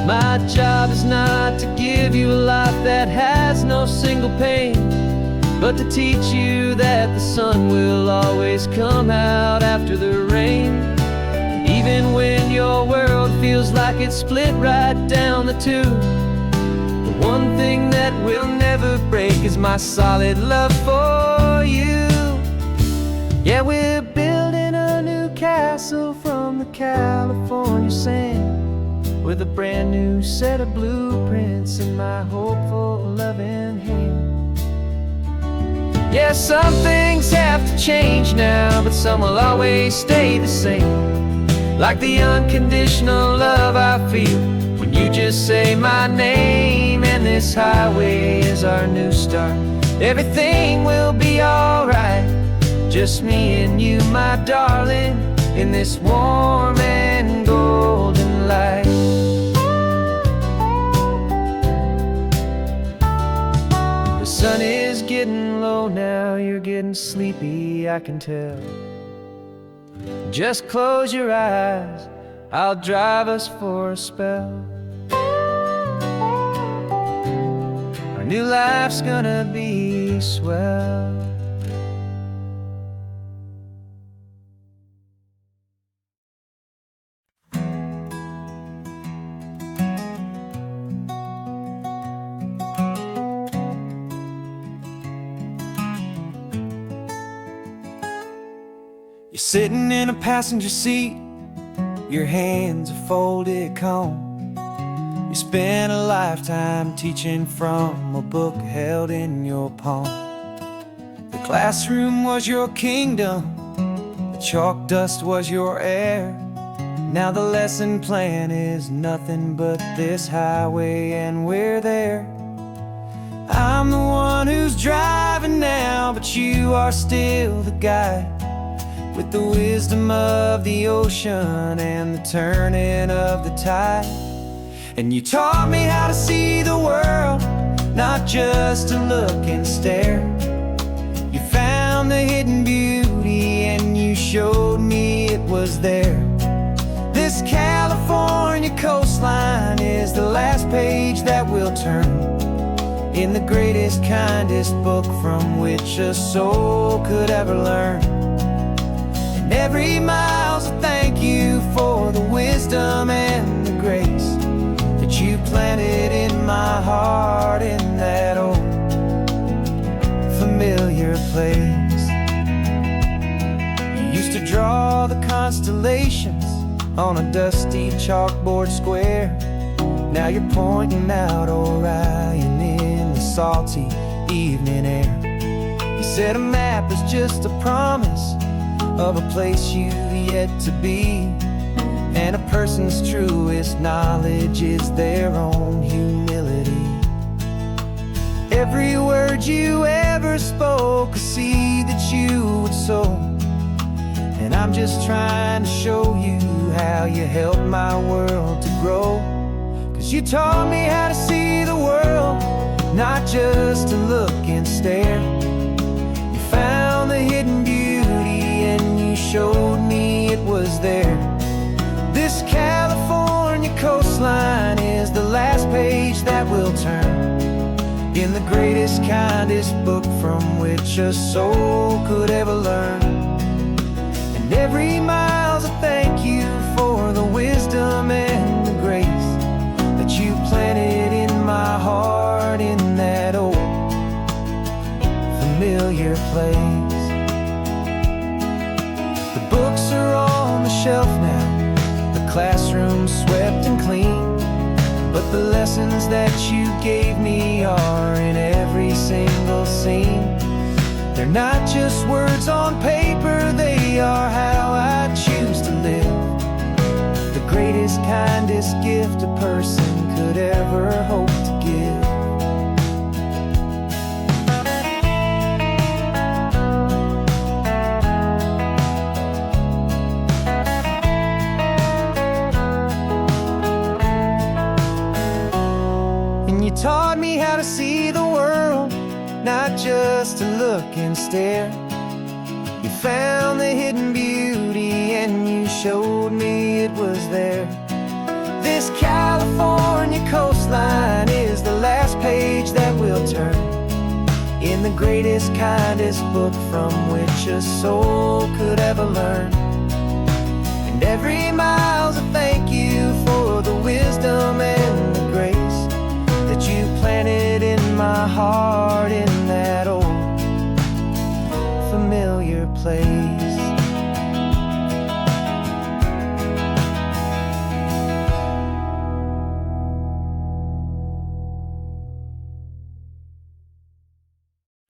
A: My job is not to give you a life that has no single pain, but to teach you that the sun will always come out after the rain. Even when your world feels like it's split right down the two, the one thing that will never break is my solid love for you. Yeah, we're building a new castle from the California sand, with a brand new set of blueprints in my hopeful, loving hand. Yeah, some things have to change now, but some will always stay the same. Like the unconditional love I feel when you just say my name. And this highway is our new start. Everything will be alright, just me and you, my darling, in this warm and golden light. The sun is getting low now, you're getting sleepy, I can tell. Just close your eyes, I'll drive us for a spell. Our new life's gonna be swell. You're sitting in a passenger seat, your hands are folded calm. You spent a lifetime teaching from a book held in your palm. The classroom was your kingdom, the chalk dust was your air. Now the lesson plan is nothing but this highway, and we're there. I'm the one who's driving now, but you are still the guide, with the wisdom of the ocean and the turning of the tide. And you taught me how to see the world, not just to look and stare. You found the hidden beauty and you showed me it was there. This California coastline is the last page that we'll turn in the greatest, kindest book from which a soul could ever learn. And every mile's a thank you for the wisdom and the grace that you planted in my heart in that old familiar place. You used to draw the constellations on a dusty chalkboard square. Now you're pointing out Orion in the salty evening air. You said a map is just a promise of a place you've yet to be, and a person's truest knowledge is their own humility. Every word you ever spoke, a seed that you would sow, and I'm just trying to show you how you helped my world to grow. 'Cause you taught me how to see the world, not just to look and stare. You found the hidden beauty and you showed me it was there. This California coastline is the last page that we'll turn in the greatest, kindest book from which a soul could ever learn. And every mile's a thank you for the wisdom and the grace that you planted in my heart in that old familiar place. The books are on the shelf now, the classroom swept and clean, but the lessons that you gave me are in every single scene. They're not just words on paper, they are how I choose to live. The greatest, kindest gift a person could ever hope to give. And you taught me how to see the world, not just to look and stare. You found the hidden beauty and you showed me it was there. This California California coastline is the last page that we'll turn in the greatest, kindest book from which a soul could ever learn. And every mile's a thank you for the wisdom and the grace that you planted in my heart.